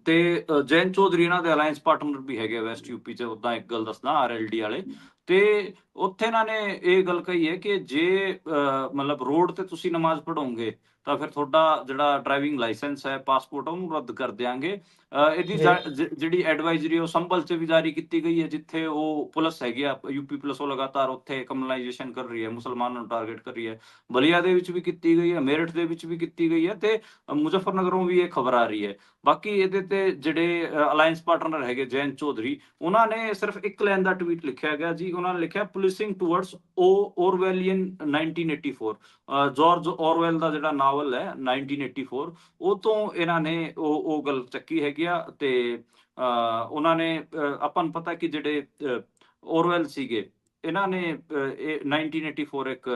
ਤੇ ਜੈਨ ਚੌਧਰੀ ਇਹਨਾਂ ਦੇ ਅਲਾਇੰਸ ਪਾਰਟਨਰ ਵੀ ਹੈਗੇ ਵੈਸਟ ਯੂਪੀ 'ਚ। ਉੱਦਾਂ ਇੱਕ ਗੱਲ ਦੱਸਦਾ, ਆਰਐਲਡੀ ਵਾਲੇ। ਤੇ ਉੱਥੇ ਇਹਨਾਂ ਨੇ ਇਹ ਗੱਲ ਕਹੀ ਹੈ ਕਿ ਜੇ ਮਤਲਬ ਰੋਡ ਤੇ ਤੁਸੀਂ ਨਮਾਜ਼ ਪੜ੍ਹੋਗੇ ਤਾਂ ਫਿਰ ਤੁਹਾਡਾ ਜਿਹੜਾ ਡਰਾਈਵਿੰਗ ਲਾਇਸੈਂਸ ਹੈ, ਪਾਸਪੋਰਟ, ਉਹਨੂੰ ਰੱਦ ਕਰ ਦਿਆਂਗੇ। ਇਹਦੀ ਜੀ ਜਿਹੜੀ ਐਡਵਾਈਜ਼ਰੀ ਉਹ ਸੰਭਲ 'ਚ ਵੀ ਜਾਰੀ ਕੀਤੀ ਗਈ ਹੈ, ਜਿੱਥੇ ਉਹ ਪੁਲਿਸ ਹੈਗੀ ਆ, ਯੂਪੀ ਪੁਲਿਸ, ਉਹ ਲਗਾਤਾਰ ਉੱਥੇ ਕਮਿਊਨਲਾਈਜੇਸ਼ਨ ਕਰ ਰਹੀ ਹੈ, ਮੁਸਲਮਾਨਾਂ ਨੂੰ ਟਾਰਗੇਟ ਕਰ ਰਹੀ ਹੈ। ਬਲੀਆ ਦੇ ਵਿੱਚ ਵੀ ਕੀਤੀ ਗਈ ਹੈ, ਮੇਰਠ ਦੇ ਵਿੱਚ ਵੀ ਕੀਤੀ ਗਈ ਹੈ, ਤੇ ਮੁਜ਼ੱਫਰਨਗਰੋਂ ਵੀ ਇਹ ਖਬਰ ਆ ਰਹੀ ਹੈ। ਬਾਕੀ ਇਹਦੇ ਤੇ ਜਿਹੜੇ ਅਲਾਇੰਸ ਪਾਰਟਨਰ ਹੈਗੇ ਜੈਨ ਚੌਧਰੀ, ਉਹਨਾਂ ਨੇ ਸਿਰਫ ਇੱਕ ਲਾਈਨ ਦਾ ਟਵੀਟ ਲਿਖਿਆ ਗਿਆ ਜੀ। ਉਹਨਾਂ ਨੇ ਲਿਖਿਆ, ਪੁਲਿਸਿੰਗ ਟੂਵਰਡਸ ਓਰਵੈਲੀਅਨ 1984। ਜਾਰਜ ਔਰਵੈਲ ਦਾ ਜਿਹੜਾ ਨਾਵਲ ਹੈ 1984, ਉਹ ਤੋਂ ਇਹਨਾਂ ਨੇ ਉਹ ਗੱਲ ਚੱਕੀ ਹੈਗੀ ਆ। ਤੇ ਉਹਨਾਂ ਨੇ ਆਪਾਂ ਨੂੰ ਪਤਾ ਕਿ ਜਿਹੜੇ ਔਰਵੈਲ ਸੀਗੇ, ਇਹਨਾਂ ਨੇ ਇਹ 1984 ਇੱਕ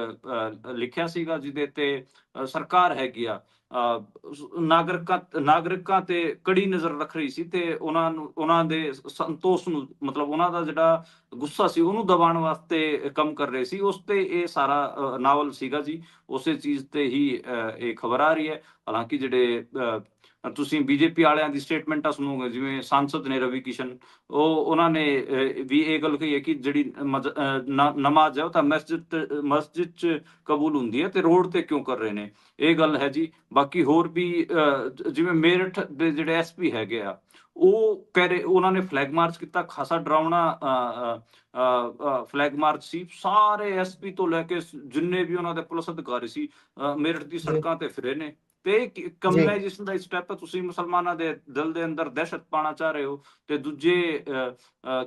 ਲਿਖਿਆ ਸੀਗਾ, ਜਿਹਦੇ ਤੇ ਸਰਕਾਰ ਹੈਗੀ ਆ ਨਾਗਰਿਕਾਂ ਤੇ ਕੜੀ ਨਜ਼ਰ ਰੱਖ ਰਹੀ ਸੀ ਤੇ ਉਹਨਾਂ ਦੇ ਸੰਤੋਸ਼ ਨੂੰ, ਮਤਲਬ ਉਹਨਾਂ ਦਾ ਜਿਹੜਾ ਗੁੱਸਾ ਸੀ ਉਹਨੂੰ ਦਬਾਉਣ ਵਾਸਤੇ ਕੰਮ ਕਰ ਰਹੇ ਸੀ। ਉਸ ਤੇ ਇਹ ਸਾਰਾ ਨਾਵਲ ਸੀਗਾ ਜੀ। ਉਸੇ ਚੀਜ਼ ਤੇ ਹੀ ਇਹ ਖਬਰ ਆ ਰਹੀ ਹੈ। ਹਾਲਾਂਕਿ ਜਿਹੜੇ ਤੁਸੀਂ ਬੀਜੇਪੀ ਵਾਲਿਆਂ ਦੀ ਸਟੇਟਮੈਂਟਾਂ ਸੁਣੋਗੇ, ਜਿਵੇਂ ਸਾਂਸਦ ਨੇ ਰਵੀ ਕਿਸ਼ਨ, ਉਹਨਾਂ ਨੇ ਵੀ ਇਹ ਗੱਲ ਕਹੀ ਹੈ ਕਿ ਜਿਹੜੀ ਨਮਾਜ਼ ਹੈ ਉਹ ਤਾਂ ਮਸਜਿਦ ਚ ਕਬੂਲ ਹੁੰਦੀ ਹੈ ਤੇ ਰੋਡ ਤੇ ਕਿਉਂ ਕਰ ਰਹੇ ਨੇ, ਇਹ ਗੱਲ ਹੈ ਜੀ। ਬਾਕੀ ਹੋਰ ਵੀ ਜਿਵੇਂ ਮੇਰਠ ਦੇ ਜਿਹੜੇ ਐਸਪੀ ਹੈਗੇ ਆ, ਉਹ ਕਹਿ ਰਹੇ, ਉਹਨਾਂ ਨੇ ਫਲੈਗ ਮਾਰਚ ਕੀਤਾ, ਖਾਸਾ ਡਰਾਉਣਾ ਫਲੈਗ ਮਾਰਚ ਸੀ। ਸਾਰੇ ਐਸਪੀ ਤੋਂ ਲੈ ਕੇ ਜਿੰਨੇ ਵੀ ਉਹਨਾਂ ਦੇ ਪੁਲਿਸ ਅਧਿਕਾਰੀ ਸੀ ਮੇਰਠ ਦੀ ਸੜਕਾਂ ਤੇ ਫਿਰੇ ਨੇ। ਤੇ ਕਮਿਊਨਾਈਜੇਸ਼ਨ ਦਾ ਸਟੈਪ ਹੈ। ਤੁਸੀਂ ਮੁਸਲਮਾਨਾਂ ਦੇ ਦਿਲ ਦੇ ਅੰਦਰ ਦਹਿਸ਼ਤ ਪਾਉਣਾ ਚਾਹ ਰਹੇ ਹੋ ਤੇ ਦੂਜੇ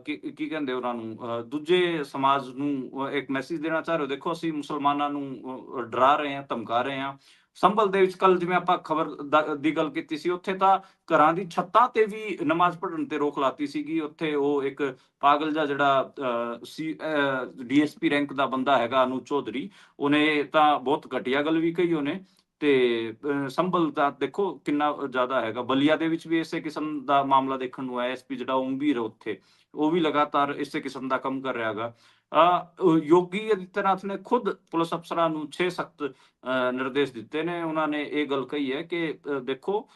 ਕੀ ਕਹਿੰਦੇ ਉਹਨਾਂ ਨੂੰ, ਦੂਜੇ ਸਮਾਜ ਨੂੰ ਇੱਕ ਮੈਸੇਜ ਦੇਣਾ ਚਾਹ ਰਹੇ ਹੋ। ਦੇਖੋ, ਅਸੀਂ ਮੁਸਲਮਾਨਾਂ ਨੂੰ ਡਰਾ ਰਹੇ ਹਾਂ, ਧਮਕਾ ਰਹੇ ਹਾਂ। ਸੰਭਲ ਦੇ ਵਿੱਚ ਕੱਲ ਜਿਵੇਂ ਆਪਾਂ ਖਬਰ ਦੀ ਗੱਲ ਕੀਤੀ ਸੀ, ਉੱਥੇ ਤਾਂ ਘਰਾਂ ਦੀ ਛੱਤਾਂ ਤੇ ਵੀ ਨਮਾਜ਼ ਪੜ੍ਹਨ ਤੇ ਰੋਕ ਲਾਤੀ ਸੀਗੀ। ਉੱਥੇ ਉਹ ਇੱਕ ਪਾਗਲ ਜਿਹਾ ਜਿਹੜਾ ਡੀਐਸਪੀ ਰੈਂਕ ਦਾ ਬੰਦਾ ਹੈਗਾ, ਅਨੂ ਚੌਧਰੀ, ਉਹਨੇ ਤਾਂ ਬਹੁਤ ਘਟੀਆ ਗੱਲ ਵੀ ਕਹੀ ਉਹਨੇ। ਤੇ ਸੰਭਲ ਦਾ ਦੇਖੋ ਕਿੰਨਾ ਜ਼ਿਆਦਾ ਹੈਗਾ। ਬਲੀਆ ਦੇ ਵਿੱਚ ਵੀ ਇਸੇ ਕਿਸਮ ਦਾ ਮਾਮਲਾ ਦੇਖਣ ਨੂੰ ਆਇਆ। ਐਸਪੀ ਜਿਹੜਾ ਓਮਵੀਰ ਉੱਥੇ, ਉਹ ਵੀ ਲਗਾਤਾਰ ਇਸੇ ਕਿਸਮ ਦਾ ਕੰਮ ਕਰ ਰਿਹਾ ਹੈਗਾ। ਯੋਗੀ ਆਦਿੱਤਿਆਨਾਥ ਨੇ ਖੁਦ ਪੁਲਿਸ ਅਫਸਰਾਂ ਨੂੰ 6 ਸਖਤ ਨਿਰਦੇਸ਼ ਦਿੱਤੇ ਨੇ। ਉਹਨਾਂ ਨੇ ਇਹ ਗੱਲ ਕਹੀ ਹੈ ਕਿ ਦੇਖੋ,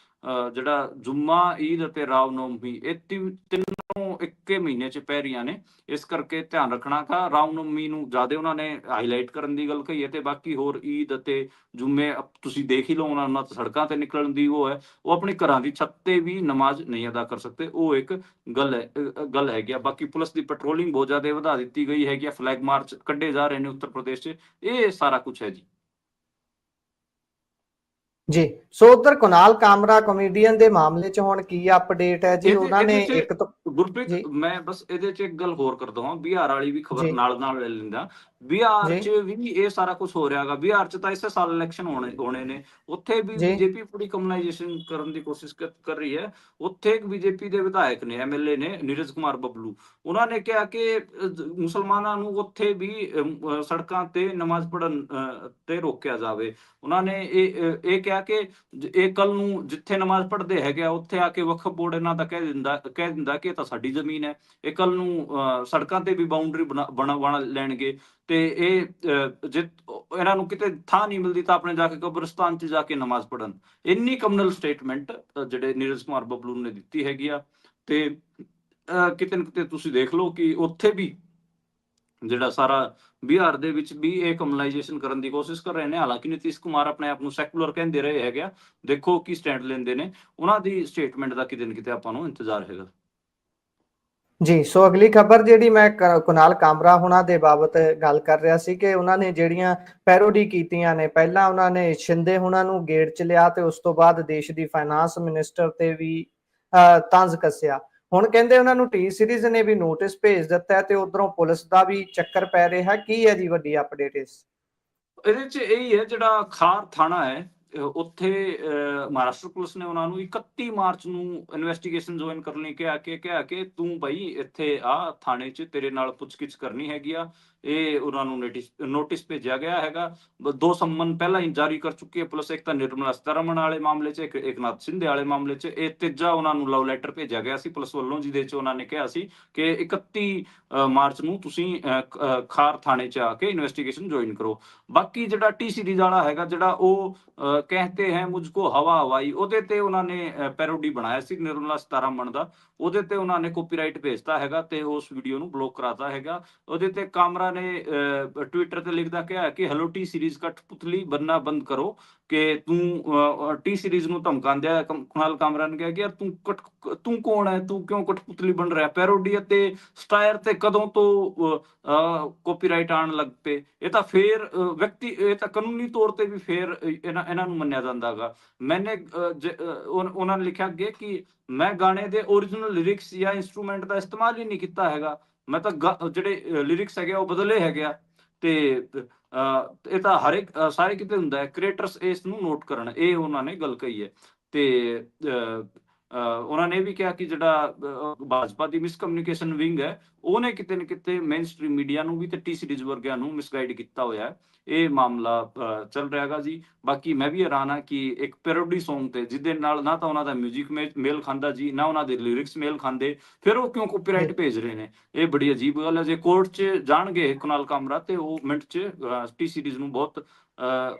ਜਿਹੜਾ ਜੁਮਾ, ਈਦ ਅਤੇ ਰਾਮਨੌਮੀ, ਇਹ ਤਿੰਨੋਂ ਇੱਕੇ ਮਹੀਨੇ ਚ ਪੈ ਰਹੀਆਂ ਨੇ, ਇਸ ਕਰਕੇ ਧਿਆਨ ਰੱਖਣਾ ਕਾ। ਰਾਮਨੌਮੀ ਨੂੰ ਜ਼ਿਆਦਾ ਉਹਨਾਂ ਨੇ ਹਾਈਲਾਈਟ ਕਰਨ ਦੀ ਗੱਲ ਕਹੀ ਹੈ ਤੇ ਬਾਕੀ ਹੋਰ ਈਦ ਅਤੇ ਜੁਮੇ ਤੁਸੀਂ ਦੇਖ ਹੀ ਲਓ, ਉਹਨਾਂ ਸੜਕਾਂ ਤੇ ਨਿਕਲਣ ਦੀ ਉਹ ਹੈ, ਉਹ ਆਪਣੀ ਘਰਾਂ ਦੀ ਛੱਤ ਤੇ ਵੀ ਨਮਾਜ਼ ਨਹੀਂ ਅਦਾ ਕਰ ਸਕਦੇ। ਉਹ ਇੱਕ ਗੱਲ ਹੈਗੀ ਆ। ਬਾਕੀ ਪੁਲਿਸ ਦੀ ਪੈਟਰੋਲਿੰਗ ਬਹੁਤ ਜ਼ਿਆਦਾ ਵਧਾ ਦਿੱਤੀ ਗਈ ਹੈਗੀ ਆ, ਫਲੈਗ ਮਾਰਚ ਕੱਢੇ ਜਾ ਰਹੇ ਨੇ ਉੱਤਰ ਪ੍ਰਦੇਸ਼ 'ਚ। ਇਹ ਸਾਰਾ ਕੁਝ ਹੈ ਜੀ। ਜੀ, ਸੋ ਉਧਰ ਕੁਨਾਲ ਕਾਮਰਾ ਕਮੇਡੀਅਨ ਦੇ ਮਾਮਲੇ 'ਚ ਹੁਣ ਕੀ ਅਪਡੇਟ ਹੈ ਜੀ? ਉਹਨਾਂ ਨੇ ਇੱਕ ਤੋਂ ਗੁਰਪ੍ਰੀਤ, ਮੈਂ ਬਸ ਇਹਦੇ 'ਚ ਇੱਕ ਗੱਲ ਹੋਰ ਕਰਦਾ ਹਾਂ, ਬਿਹਾਰ ਵਾਲੀ ਵੀ ਖਬਰ ਨਾਲ ਲੈ ਲੈਂਦਾ। ਬਿਹਾਰ 'ਚ ਵੀ ਇਹ ਸਾਰਾ ਕੁਝ ਹੋ ਰਿਹਾ ਹੈਗਾ। ਬਿਹਾਰ 'ਚ ਤਾਂ ਇਸੇ ਸਾਲ ਇਲੈਕਸ਼ਨ ਹੋਣੇ ਨੇ। ਉੱਥੇ ਵੀ ਬੀਜੇਪੀ ਪੂਰੀ ਕਮਿਊਨਾਈਜੇਸ਼ਨ ਕਰਨ ਦੀ ਕੋਸ਼ਿਸ਼ ਕਰ ਰਹੀ ਹੈ। ਉੱਥੇ ਇੱਕ ਬੀਜੇਪੀ ਦੇ ਵਿਧਾਇਕ ਨੇ, ਐਮਐਲਏ ਨੇ, ਨੀਰਜ ਕੁਮਾਰ ਬੱਬਲੂ, ਉਹਨਾਂ ਨੇ ਕਿਹਾ ਕਿ ਮੁਸਲਮਾਨਾਂ ਨੂੰ ਉੱਥੇ ਵੀ ਸੜਕਾਂ ਤੇ ਨਮਾਜ਼ ਪੜ੍ਹਨ ਤੇ ਰੋਕਿਆ ਜਾਵੇ। ਉਹਨਾਂ ਨੇ ਇਹ ਕਿਹਾ ਕਿ ਇਹ ਕੱਲ ਨੂੰ ਜਿੱਥੇ ਨਮਾਜ਼ ਪੜ੍ਹਦੇ ਹੈਗੇ ਆ, ਉੱਥੇ ਆ ਕੇ ਵਕਫ ਬੋਰਡ ਇਹਨਾਂ ਦਾ ਕਹਿ ਦਿੰਦਾ ਕਿ ਇਹ ਤਾਂ ਸਾਡੀ ਜ਼ਮੀਨ ਹੈ। ਇਹ ਕੱਲ ਨੂੰ ਸੜਕਾਂ ਤੇ ਵੀ ਬਾਉਂਡਰੀ ਬਣਾ ਲੈਣਗੇ ਤੇ ਇਹ ਜੇ ਇਹਨਾਂ ਨੂੰ ਕਿਤੇ ਥਾਂ ਨਹੀਂ ਮਿਲਦੀ ਤਾਂ ਆਪਣੇ ਜਾ ਕੇ ਕਬਰਸਤਾਨ 'ਚ ਜਾ ਕੇ ਨਮਾਜ਼ ਪੜ੍ਹਨ। ਇੰਨੀ ਕਮਿਊਨਲ ਸਟੇਟਮੈਂਟ ਜਿਹੜੇ ਨੀਰਜ ਕੁਮਾਰ ਬੱਬਲੂ ਨੇ ਦਿੱਤੀ ਹੈਗੀ ਆ। ਤੇ ਕਿਤੇ ਨਾ ਕਿਤੇ ਤੁਸੀਂ ਦੇਖ ਲਓ ਕਿ ਉੱਥੇ ਵੀ ਜਿਹੜਾ ਸਾਰਾ ਬਿਹਾਰ ਦੇ ਵਿੱਚ ਵੀ ਇਹ ਕਮਿਊਨਲਾਈਜੇਸ਼ਨ ਕਰਨ ਦੀ ਕੋਸ਼ਿਸ਼ ਕਰ ਰਹੇ ਨੇ। ਹਾਲਾਂਕਿ ਨਿਤੀਸ਼ ਕੁਮਾਰ ਆਪਣੇ ਆਪ ਨੂੰ ਸੈਕੂਲਰ ਕਹਿੰਦੇ ਰਹੇ ਹੈਗੇ ਆ। ਦੇਖੋ ਕੀ ਸਟੈਂਡ ਲੈਂਦੇ ਨੇ। ਉਹਨਾਂ ਦੀ ਸਟੇਟਮੈਂਟ ਦਾ ਕਿਤੇ ਨਾ ਕਿਤੇ ਆਪਾਂ ਨੂੰ ਇੰਤਜ਼ਾਰ ਹੈਗਾ ਜੀ। ਸੋ ਅਗਲੀ ਖਬਰ ਜਿਹੜੀ ਮੈਂ ਕੁਨਾਲ ਕਾਮਰਾ ਹੁਣਾਂ ਦੇ ਬਾਬਤ ਗੱਲ ਕਰ ਰਿਹਾ ਸੀ ਕਿ ਉਹਨਾਂ ਨੇ ਜਿਹੜੀਆਂ ਪੈਰੋਡੀ ਕੀਤੀਆਂ ਨੇ, ਪਹਿਲਾਂ ਉਹਨਾਂ ਨੇ ਸ਼ਿੰਦੇ ਹੁਣਾਂ ਨੂੰ ਗੇੜ ਚ ਲਿਆ ਤੇ ਉਸ ਤੋਂ ਬਾਅਦ ਦੇਸ਼ ਦੀ ਫਾਈਨਾਂਸ ਮਿਨਿਸਟਰ ਤੇ ਵੀ ਤੰਜ਼ ਕੱਸਿਆ। ਹੁਣ ਕਹਿੰਦੇ ਉਹਨਾਂ ਨੂੰ ਟੀ ਸੀਰੀਜ਼ ਨੇ ਵੀ ਨੋਟਿਸ ਭੇਜ ਦਿੱਤਾ ਹੈ ਤੇ ਉਧਰੋਂ ਪੁਲਿਸ ਦਾ ਵੀ ਚੱਕਰ ਪੈ ਰਿਹਾ। ਕੀ ਹੈ ਜੀ ਵੱਡੀ ਅਪਡੇਟ ਇਹਦੇ 'ਚ? ਇਹੀ ਹੈ, ਜਿਹੜਾ ਖਾਰ ਥਾਣਾ ਹੈ ਉੱਥੇ ਮਹਾਰਾਸ਼ਟਰ ਪੁਲਿਸ ਨੇ ਉਹਨਾਂ ਨੂੰ 31 ਮਾਰਚ ਨੂੰ ਇਨਵੈਸਟੀਗੇਸ਼ਨ ਜੁਆਇਨ ਕਰਨ ਲਈ ਕਿਹਾ ਕਿ ਤੂੰ ਬਈ ਇੱਥੇ ਆ ਥਾਣੇ 'ਚ, ਤੇਰੇ ਨਾਲ ਪੁੱਛਗਿੱਛ ਕਰਨੀ ਹੈਗੀ ਆ। ਇਹ ਉਹਨਾਂ ਨੂੰ ਨੋਟਿਸ ਭੇਜਿਆ ਗਿਆ ਹੈਗਾ। 2 ਸੰਮਨ ਪਹਿਲਾਂ ਹੀ ਜਾਰੀ ਕਰ ਚੁੱਕੀ ਹੈ ਪੁਲਿਸ। ਇੱਕ ਤਾਂ ਨਿਰਮਲਾ ਸੀਤਾਰਮਣ ਵਾਲੇ ਮਾਮਲੇ 'ਚ, ਇੱਕ ਏਕਨਾਥ ਸ਼ਿੰਦੇ ਵਾਲੇ ਮਾਮਲੇ 'ਚ। ਇਹ ਤੀਜਾ ਉਹਨਾਂ ਨੂੰ ਲਵ ਲੈਟਰ ਭੇਜਿਆ ਗਿਆ ਸੀ ਪੁਲਿਸ ਵੱਲੋਂ, ਜਿਹਦੇ 'ਚ ਉਹਨਾਂ ਨੇ ਕਿਹਾ ਸੀ ਕਿ 31 ਮਾਰਚ ਨੂੰ ਤੁਸੀਂ ਖਾਰ ਥਾਣੇ 'ਚ ਆ ਕੇ ਇਨਵੈਸਟੀਗੇਸ਼ਨ ਜੁਆਇਨ ਕਰੋ। ਬਾਕੀ ਜਿਹੜਾ ਟੀ ਸੀਰੀਜ਼ ਵਾਲਾ ਹੈਗਾ, ਜਿਹੜਾ ਉਹ ਕਹਤੇ ਹੈ ਮੁਝਕੋ ਹਵਾ ਹਵਾਈ, ਉਹਦੇ ਤੇ ਉਹਨਾਂ ਨੇ ਪੈਰੋਡੀ ਬਣਾਇਆ ਸੀ ਨਿਰਮਲਾ ਸੀਤਾਰਮਣ ਦਾ। ਉਹਦੇ ਤੇ ਉਹਨਾਂ ਨੇ ਕਾਪੀਰਾਈਟ ਭੇਜਤਾ ਹੈਗਾ ਤੇ ਉਸ ਵੀਡੀਓ ਨੂੰ ਬਲੌਕ ਕਰਾਤਾ ਹੈਗਾ। ਉਹਦੇ ਤੇ ਕਾਮਰਾ ਨੇ ਟਵਿੱਟਰ ਤੇ ਲਿਖਦਾ ਕਿਹਾ ਕਿ ਹੈਲੋ ਟੀ ਸੀਰੀਜ਼ ਕਠਪੁਤਲੀ ਬੰਨਾ ਬੰਦ ਕਰੋ, ਕਿ ਤੂੰ ਟੀ ਸੀਰੀਜ਼ ਨੂੰ ਧਮਕਾਉਂਦਿਆ ਕੁਨਾਲ ਕਾਮਰਾ ਨੇ ਕਿਹਾ ਕਿ ਯਾਰ ਤੂੰ ਕੌਣ ਹੈ, ਤੂੰ ਕਿਉਂ ਕਠਪੁਤਲੀ ਬਣ ਰਿਹਾ। ਪੈਰੋਡੀ ਅਤੇ ਸਟਾਇਰ ਤੇ ਕਦੋਂ ਤੋਂ ਕਾਪੀਰਾਈਟ ਆਉਣ ਲੱਗ ਪਏ। ਇਹ ਤਾਂ ਫੇਰ ਇਹ ਤਾਂ ਕਾਨੂੰਨੀ ਤੌਰ ਤੇ ਵੀ ਫੇਰ ਇਹਨਾਂ ਨੂੰ ਮੰਨਿਆ ਜਾਂਦਾ ਹੈਗਾ। ਮੈਨੇ ਉਹਨਾਂ ਨੇ ਲਿਖਿਆ ਅੱਗੇ ਕਿ ਮੈਂ ਗਾਣੇ ਦੇ ਓਰੀਜਨਲ ਲਿਰਿਕਸ ਜਾਂ ਇੰਸਟਰੂਮੈਂਟ ਦਾ ਇਸਤੇਮਾਲ ਹੀ ਨਹੀਂ ਕੀਤਾ ਹੈਗਾ। ਮੈਂ ਤਾਂ ਜਿਹੜੇ ਲਿਰਿਕਸ ਹੈਗੇ ਉਹ ਬਦਲੇ ਹੈਗੇ ਆ। ਤੇ ਇਹ ਤਾਂ ਹਰ ਇੱਕ ਸਾਰੇ ਕਿਤੇ ਹੁੰਦਾ ਹੈ। ਕ੍ਰੀਏਟਰਸ ਇਸ ਨੂੰ ਨੋਟ ਕਰਨ, ਇਹ ਉਹਨਾਂ ਨੇ ਗੱਲ ਕਹੀ ਹੈ। ਤੇ ਉਹਨਾਂ ਨੇ ਇਹ ਵੀ ਕਿਹਾ ਕਿ ਜਿਹੜਾ ਭਾਜਪਾ ਦੀ ਮਿਸਕਮਿਊਨੀਕੇਸ਼ਨ ਵਿੰਗ ਹੈ ਉਹਨੇ ਕਿਤੇ ਨਾ ਕਿਤੇ ਮੇਨ ਸਟ੍ਰੀਮ ਮੀਡੀਆ ਨੂੰ ਵੀ ਤੇ ਟੀ ਸੀਰੀਜ਼ ਵਰਗਿਆਂ ਨੂੰ ਮਿਸਗਾਈਡ ਕੀਤਾ ਹੋਇਆ ਹੈ। ਇਹ ਮਾਮਲਾ ਚੱਲ ਰਿਹਾ ਹੈਗਾ ਜੀ। ਬਾਕੀ ਮੈਂ ਵੀ ਹੈਰਾਨ ਹਾਂ ਕਿ ਇੱਕ ਪੈਰੋਡੀ Song ਤੇ ਜਿਹਦੇ ਨਾਲ ਨਾ ਤਾਂ ਉਹਨਾਂ ਦਾ ਮਿਊਜ਼ਿਕ ਮੇਲ ਖਾਂਦਾ ਜੀ, ਨਾ ਉਹਨਾਂ ਦੇ ਲਿਰਿਕਸ ਮੇਲ ਖਾਂਦੇ, ਫਿਰ ਉਹ ਕਿਉਂ ਕਾਪੀਰਾਈਟ ਜੀ ਭੇਜ ਰਹੇ ਨੇ? ਇਹ ਬੜੀ ਅਜੀਬ ਗੱਲ ਹੈ। ਜੇ ਕੋਰਟ 'ਚ ਜਾਣਗੇ ਕੁਨਾਲ ਕਾਮਰਾ ਤੇ ਉਹ ਮਿੰਟ 'ਚ ਟੀ ਸੀਰੀਜ਼ ਨੂੰ ਬਹੁਤ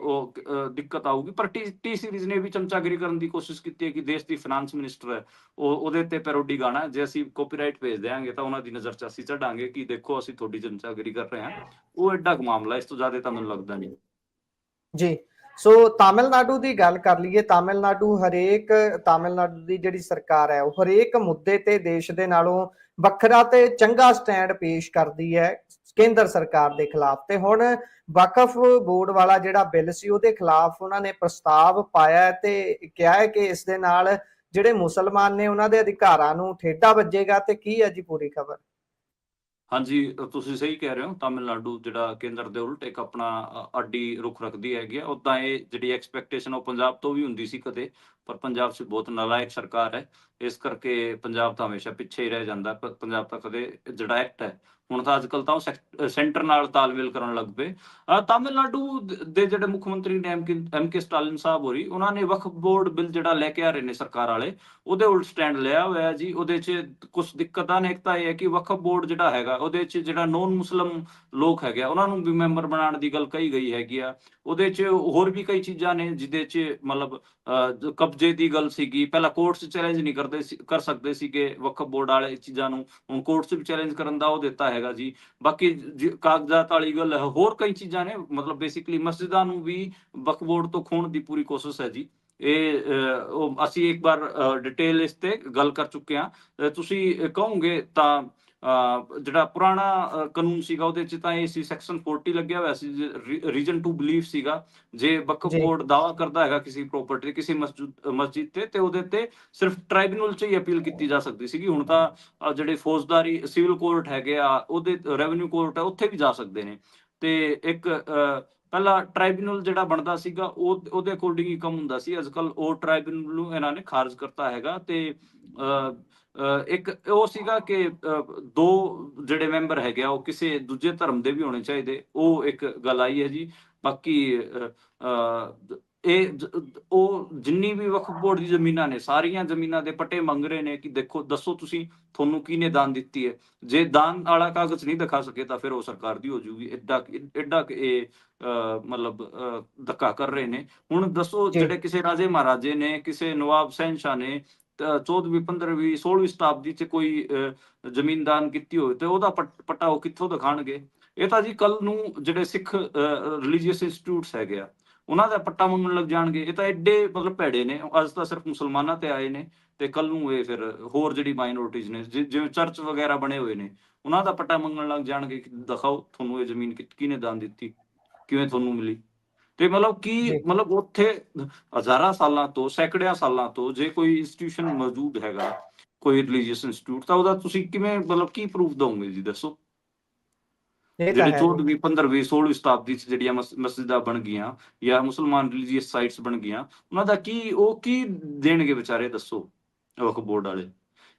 ਦਿੱਕਤ ਆਊਗੀ। ਪਰ ਟੀ ਸੀਰੀਜ਼ ਨੇ ਵੀ ਚਮਚਾਗਿਰੀ ਕਰਨ ਦੀ ਕੋਸ਼ਿਸ਼ ਕੀਤੀ ਹੈ ਕਿ ਦੇਸ਼ ਦੀ ਫਾਈਨਾਂਸ ਮਿਨਿਸਟਰ ਹੈ, ਉਹਦੇ ਤੇ ਪੈਰੋਡੀ ਗਾਣਾ, ਜੇ ਅਸੀਂ ਕਾਪੀਰਾਈਟ ਭੇਜ ਦਿਆਂਗੇ ਤਾਂ ਉਹਨਾਂ ਦੀ ਨਜ਼ਰ 'ਚ ਅਸੀਂ ਚੜਾਂਗੇ ਕਿ ਦੇਖੋ ਅਸੀਂ ਤੁਹਾਡੀ ਚਮਚਾਗਿਰੀ ਕਰ ਰਹੇ ਹਾਂ। ਉਹ ਐਡਾ ਕੁ ਮਾਮਲਾ, ਇਸ ਤੋਂ ਜ਼ਿਆਦਾ ਤਾਂ ਮੈਨੂੰ ਲੱਗਦਾ ਨਹੀਂ। ਜੀ ਸੋ ਤਾਮਿਲਨਾਡੂ ਦੀ ਗੱਲ ਕਰ ਲਈਏ। ਤਾਮਿਲਨਾਡੂ ਦੀ ਜਿਹੜੀ ਸਰਕਾਰ ਹੈ ਉਹ ਹਰੇਕ ਮੁੱਦੇ ਤੇ ਦੇਸ਼ ਦੇ ਨਾਲੋਂ ਵੱਖਰਾ ਤੇ ਚੰਗਾ ਸਟੈਂਡ ਪੇਸ਼ ਕਰਦੀ ਹੈ ਕੇਂਦਰ ਸਰਕਾਰ ਦੇ ਖਿਲਾਫ। ਤੇ ਹੁਣ ਵਕਫ ਬੋਰਡ ਵਾਲਾ ਜਿਹੜਾ ਬਿੱਲ ਸੀ ਉਹਦੇ ਖਿਲਾਫ ਉਹਨਾਂ ਨੇ ਪ੍ਰਸਤਾਵ ਪਾਇਆ ਤੇ ਕਿਹਾ ਹੈ ਕਿ ਇਸ ਦੇ ਨਾਲ ਜਿਹੜੇ ਮੁਸਲਮਾਨ ਨੇ ਉਹਨਾਂ ਦੇ ਅਧਿਕਾਰਾਂ ਨੂੰ ਠੇਡਾ ਵੱਜੇਗਾ। ਤੇ ਕੀ ਹੈ ਜੀ ਪੂਰੀ ਖਬਰ? ਹਾਂਜੀ, ਤੁਸੀਂ ਸਹੀ ਕਹਿ ਰਹੇ ਹੋ। ਤਾਮਿਲਨਾਡੂ ਜਿਹੜਾ ਕੇਂਦਰ ਦੇ ਉਲਟ ਇੱਕ ਆਪਣਾ ਅੱਡੀ ਰੁਖ ਰੱਖਦੀ ਹੈਗੀ ਆ। ਉਦਾਂ ਇਹ ਜਿਹੜੀ ਐਕਸਪੈਕਟੇਸ਼ਨ ਉਹ ਪੰਜਾਬ ਤੋਂ ਵੀ ਹੁੰਦੀ ਸੀ ਕਦੇ, ਪਰ ਪੰਜਾਬ 'ਚ ਬਹੁਤ ਨਾਲਾਇਕ ਸਰਕਾਰ ਹੈ, ਇਸ ਕਰਕੇ ਪੰਜਾਬ ਤਾਂ ਹਮੇਸ਼ਾ ਪਿੱਛੇ ਹੀ ਰਹਿ ਜਾਂਦਾ। ਪੰਜਾਬ ਤਾਂ ਕਦੇ ਜਿਹੜਾ ਐਕਟ ਹੈ, ਹੁਣ ਤਾਂ ਅੱਜ ਕੱਲ੍ਹ ਤਾਂ ਉਹ ਸੈਂਟਰ ਨਾਲ ਤਾਲਮੇਲ ਕਰਨ ਲੱਗ ਪਏ। ਤਾਮਿਲਨਾਡੂ ਦੇ ਜਿਹੜੇ ਮੁੱਖ ਮੰਤਰੀ ਨੇ ਐਮ ਕੇ ਸਟਾਲਿਨ ਸਾਹਿਬ ਹੋਰੀ, ਉਹਨਾਂ ਨੇ ਵਕਫ ਬੋਰਡ ਬਿੱਲ ਜਿਹੜਾ ਲੈ ਕੇ ਆ ਰਹੇ ਨੇ ਸਰਕਾਰ ਵਾਲੇ, ਉਹਦੇ ਉਲਟ ਸਟੈਂਡ ਲਿਆ ਹੋਇਆ ਜੀ। ਉਹਦੇ 'ਚ ਕੁਝ ਦਿੱਕਤਾਂ ਨੇ। ਇੱਕ ਤਾਂ ਇਹ ਹੈ ਕਿ ਵਕਫ ਬੋਰਡ ਜਿਹੜਾ ਹੈਗਾ ਉਹਦੇ 'ਚ ਜਿਹੜਾ ਨੋਨ ਮੁਸਲਿਮ ਲੋਕ ਹੈਗੇ ਉਹਨਾਂ ਨੂੰ ਵੀ ਮੈਂਬਰ ਬਣਾਉਣ ਦੀ ਗੱਲ ਕਹੀ ਗਈ ਹੈਗੀ ਆ। ਉਹਦੇ 'ਚ ਹੋਰ ਵੀ ਕਈ ਚੀਜ਼ਾਂ ਨੇ ਜਿਹਦੇ 'ਚ ਮਤਲਬ ਕਬਜ਼ੇ ਦੀ ਗੱਲ ਸੀਗੀ। ਪਹਿਲਾਂ ਕੋਰਟਸ ਚੈਲੰਜ ਨਹੀਂ ਕਰ ਸਕਦੇ ਸੀਗੇ ਵਕਫ ਬੋਰਡ ਵਾਲੇ ਚੀਜ਼ਾਂ ਨੂੰ, ਹੁਣ ਕੋਰਟਸ ਵੀ ਚੈਲੰਜ ਕਰਨ ਦਾ ਉਹ ਦਿੱਤਾ ਹੈਗਾ ਜੀ। ਬਾਕੀ ਕਾਗਜ਼ਾਤ ਵਾਲੀ ਗੱਲ ਹੈ, ਹੋਰ ਕਈ ਚੀਜ਼ਾਂ ਨੇ। ਮਤਲਬ ਬੇਸਿਕਲੀ ਮਸਜਿਦਾਂ ਨੂੰ ਵੀ ਵਕਫ ਬੋਰਡ ਤੋਂ ਖੋਹਣ ਦੀ ਪੂਰੀ ਕੋਸ਼ਿਸ਼ ਹੈ ਜੀ। ਇਹ ਉਹ ਅਸੀਂ ਇੱਕ ਵਾਰ ਡਿਟੇਲ ਇਸ ਤੇ ਗੱਲ ਕਰ ਚੁੱਕੇ ਹਾਂ। ਤੁਸੀਂ ਕਹੋਗੇ ਤਾਂ ਜਿਹੜਾ ਪੁਰਾਣਾ ਕਾਨੂੰਨ ਸੀਗਾ ਉਹਦੇ 'ਚ ਤਾਂ ਇਹ ਸੀ, ਸੈਕਸ਼ਨ 40 ਲੱਗਿਆ ਹੋਇਆ ਸੀ, ਰੀਜਨ ਟੂ ਬਿਲੀਵ ਸੀਗਾ। ਜੇ ਵਕਫ ਜੀ ਬੋਰਡ ਦਾਅਵਾ ਕਰਦਾ ਹੈਗਾ ਕਿਸੇ ਪ੍ਰਾਪਰਟੀ, ਕਿਸੇ ਮਸਜਿਦ ਤੇ ਉਹਦੇ ਤੇ ਸਿਰਫ ਟ੍ਰਾਈਬਿਊਨਲ 'ਚ ਹੀ ਅਪੀਲ ਕੀਤੀ ਜਾ ਸਕਦੀ ਸੀਗੀ। ਹੁਣ ਤਾਂ ਜਿਹੜੇ ਫੌਜਦਾਰੀ ਸਿਵਲ ਕੋਰਟ ਹੈਗੇ ਆ, ਉਹਦੇ ਰੈਵਨਿਊ ਕੋਰਟ ਹੈ, ਉੱਥੇ ਵੀ ਜਾ ਸਕਦੇ ਨੇ। ਤੇ ਇੱਕ ਪਹਿਲਾਂ ਟ੍ਰਾਈਬਿਊਨਲ ਜਿਹੜਾ ਬਣਦਾ ਸੀਗਾ ਉਹਦੇ ਅਕੋਰਡਿੰਗ ਹੀ ਕੰਮ ਹੁੰਦਾ ਸੀ। ਅੱਜ ਕੱਲ ਉਹ ਟ੍ਰਾਈਬਿਊਨਲ ਨੂੰ ਇਹਨਾਂ ਨੇ ਖਾਰਜ ਕਰਤਾ ਹੈਗਾ। ਤੇ ਇੱਕ ਉਹ ਸੀਗਾ ਕਿ ਦੋ ਜਿਹੜੇ ਮੈਂਬਰ ਹੈਗੇ ਆ ਉਹ ਕਿਸੇ ਦੂਜੇ ਧਰਮ ਦੇ ਵੀ ਹੋਣੇ ਚਾਹੀਦੇ, ਉਹ ਇੱਕ ਗੱਲ ਆਈ ਹੈ ਜੀ। ਬਾਕੀ ਉਹ ਜਿੰਨੀ ਵੀ ਵਕਫ ਬੋਰਡ ਦੀ ਜ਼ਮੀਨਾਂ ਨੇ, ਸਾਰੀਆਂ ਜ਼ਮੀਨਾਂ ਦੇ ਪੱਟੇ ਮੰਗ ਰਹੇ ਨੇ ਕਿ ਦੇਖੋ, ਦੱਸੋ ਤੁਸੀਂ, ਤੁਹਾਨੂੰ ਕਿਹਨੇ ਦਾਨ ਦਿੱਤੀ ਹੈ। ਜੇ ਦਾਨ ਵਾਲਾ ਕਾਗਜ਼ ਨਹੀਂ ਦਿਖਾ ਸਕੇ ਤਾਂ ਫਿਰ ਉਹ ਸਰਕਾਰ ਦੀ ਹੋ ਜੂਗੀ। ਐਡਾ ਇਹ ਮਤਲਬ ਧੱਕਾ ਕਰ ਰਹੇ ਨੇ। ਹੁਣ ਦੱਸੋ, ਜੀ ਜਿਹੜੇ ਕਿਸੇ ਰਾਜੇ ਮਹਾਰਾਜੇ ਨੇ, ਕਿਸੇ ਨਵਾਬ ਸ਼ਹਿਨशाह ਨੇ 14ਵੀਂ 15ਵੀਂ 16ਵੀਂ ਸ਼ਤਾਬਦੀ 'ਚ ਕੋਈ ਜ਼ਮੀਨ ਦਾਨ ਕੀਤੀ ਹੋਵੇ ਤੇ ਉਹਦਾ ਪੱਟਾ ਉਹ ਕਿੱਥੋਂ ਦਿਖਾਣਗੇ? ਇਹ ਤਾਂ ਜੀ ਕੱਲ ਨੂੰ ਜਿਹੜੇ ਸਿੱਖ ਰਿਲੀਜੀਅਸ ਇੰਸਟੀਟਿਊਟਸ ਹੈਗੇ ਆ ਉਹਨਾਂ ਦਾ ਪੱਟਾ ਮੰਗਣ ਲੱਗ ਜਾਣਗੇ। ਇਹ ਤਾਂ ਐਡੇ ਮਤਲਬ ਭੈੜੇ ਨੇ। ਅੱਜ ਤਾਂ ਸਿਰਫ ਮੁਸਲਮਾਨਾਂ ਤੇ ਆਏ ਨੇ, ਤੇ ਕੱਲ ਨੂੰ ਇਹ ਫਿਰ ਹੋਰ ਜਿਹੜੀ ਮਾਈਨੋਰਿਟੀਜ਼ ਨੇ, ਜਿਵੇਂ ਚਰਚ ਵਗੈਰਾ ਬਣੇ ਹੋਏ ਨੇ, ਉਹਨਾਂ ਦਾ ਪੱਟਾ ਮੰਗਣ ਲੱਗ ਜਾਣਗੇ ਕਿ ਦਿਖਾਓ ਤੁਹਾਨੂੰ ਇਹ ਜ਼ਮੀਨ ਕਿਹਨੇ ਦਾਨ ਦਿੱਤੀ, ਕਿਵੇਂ ਤੁਹਾਨੂੰ ਮਿਲੀ। ਤੇ ਮਤਲਬ ਕੀ, ਜੀ ਮਤਲਬ ਉੱਥੇ ਹਜ਼ਾਰਾਂ ਸਾਲਾਂ ਤੋਂ, ਸੈਂਕੜਿਆਂ ਸਾਲਾਂ ਤੋਂ ਜੇ ਕੋਈ ਇੰਸਟੀਟਿਊਸ਼ਨ ਮੌਜੂਦ ਹੈਗਾ, ਕੋਈ ਰਿਲੀਜੀਅਸ ਇੰਸਟੀਟਿਊਟ, ਤਾਂ ਉਹਦਾ ਤੁਸੀਂ ਕਿਵੇਂ ਮਤਲਬ ਕੀ ਪ੍ਰੂਫ ਦਓਗੇ ਜੀ? ਦੱਸੋ। ਇਹ ਤਾਂ ਜਿਹੜੇ ਹੈ ਜੀ। 14ਵੀਂ 15ਵੀਂ 16ਵੀਂ ਸ਼ਤਾਬਦੀ 'ਚ ਜਿਹੜੀਆਂ ਮਸਜਿਦਾਂ ਬਣ ਗਈਆਂ ਜਾਂ ਮੁਸਲਮਾਨ ਰਿਲੀਜੀਅਸ ਸਾਈਟਸ ਬਣ ਗਈਆਂ, ਉਹਨਾਂ ਦਾ ਉਹ ਕੀ ਦੇਣਗੇ ਵਿਚਾਰੇ? ਦੱਸੋ ਵਕਫ ਬੋਰਡ ਵਾਲੇ।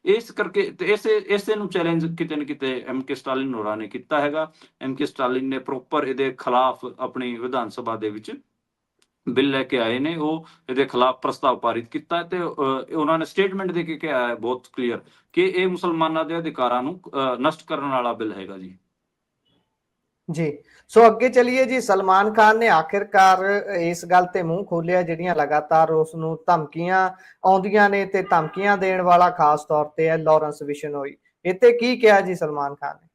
ਇਸ ਕਰਕੇ ਤੇ ਇਸੇ ਨੂੰ ਚੈਲੰਜ ਕਿਤੇ ਨਾ ਕਿਤੇ ਐਮ ਕੇ ਸਟਾਲਿਨ ਹੋਰਾਂ ਨੇ ਕੀਤਾ ਹੈਗਾ। ਐਮ ਕੇ ਸਟਾਲਿਨ ਨੇ ਪ੍ਰੋਪਰ ਇਹਦੇ ਖਿਲਾਫ ਆਪਣੀ ਵਿਧਾਨ ਸਭਾ ਦੇ ਵਿੱਚ ਬਿੱਲ ਲੈ ਕੇ ਆਏ ਨੇ। ਉਹ ਇਹਦੇ ਖਿਲਾਫ ਪ੍ਰਸਤਾਵ ਪਾਰਿਤ ਕੀਤਾ ਤੇ ਉਹਨਾਂ ਨੇ ਸਟੇਟਮੈਂਟ ਦੇ ਕੇ ਕਿਹਾ ਹੈ ਬਹੁਤ ਕਲੀਅਰ ਕਿ ਇਹ ਮੁਸਲਮਾਨਾਂ ਦੇ ਅਧਿਕਾਰਾਂ ਨੂੰ ਨਸ਼ਟ ਕਰਨ ਵਾਲਾ ਬਿੱਲ ਹੈਗਾ ਜੀ। ਜੀ ਸੋ ਅੱਗੇ ਚਲੀਏ ਜੀ। ਸਲਮਾਨ ਖਾਨ ਨੇ ਆਖਿਰਕਾਰ ਇਸ ਗੱਲ ਤੇ ਮੂੰਹ ਖੋਲਿਆ, ਜਿਹੜੀਆਂ ਲਗਾਤਾਰ ਉਸ ਨੂੰ ਧਮਕੀਆਂ ਆਉਂਦੀਆਂ ਨੇ ਤੇ ਧਮਕੀਆਂ ਦੇਣ ਵਾਲਾ ਖਾਸ ਤੌਰ ਤੇ ਹੈ ਲਾਰੈਂਸ ਬਿਸ਼ਨੋਈ। ਇੱਥੇ ਕੀ ਕਿਹਾ ਜੀ ਸਲਮਾਨ ਖਾਨ ਨੇ?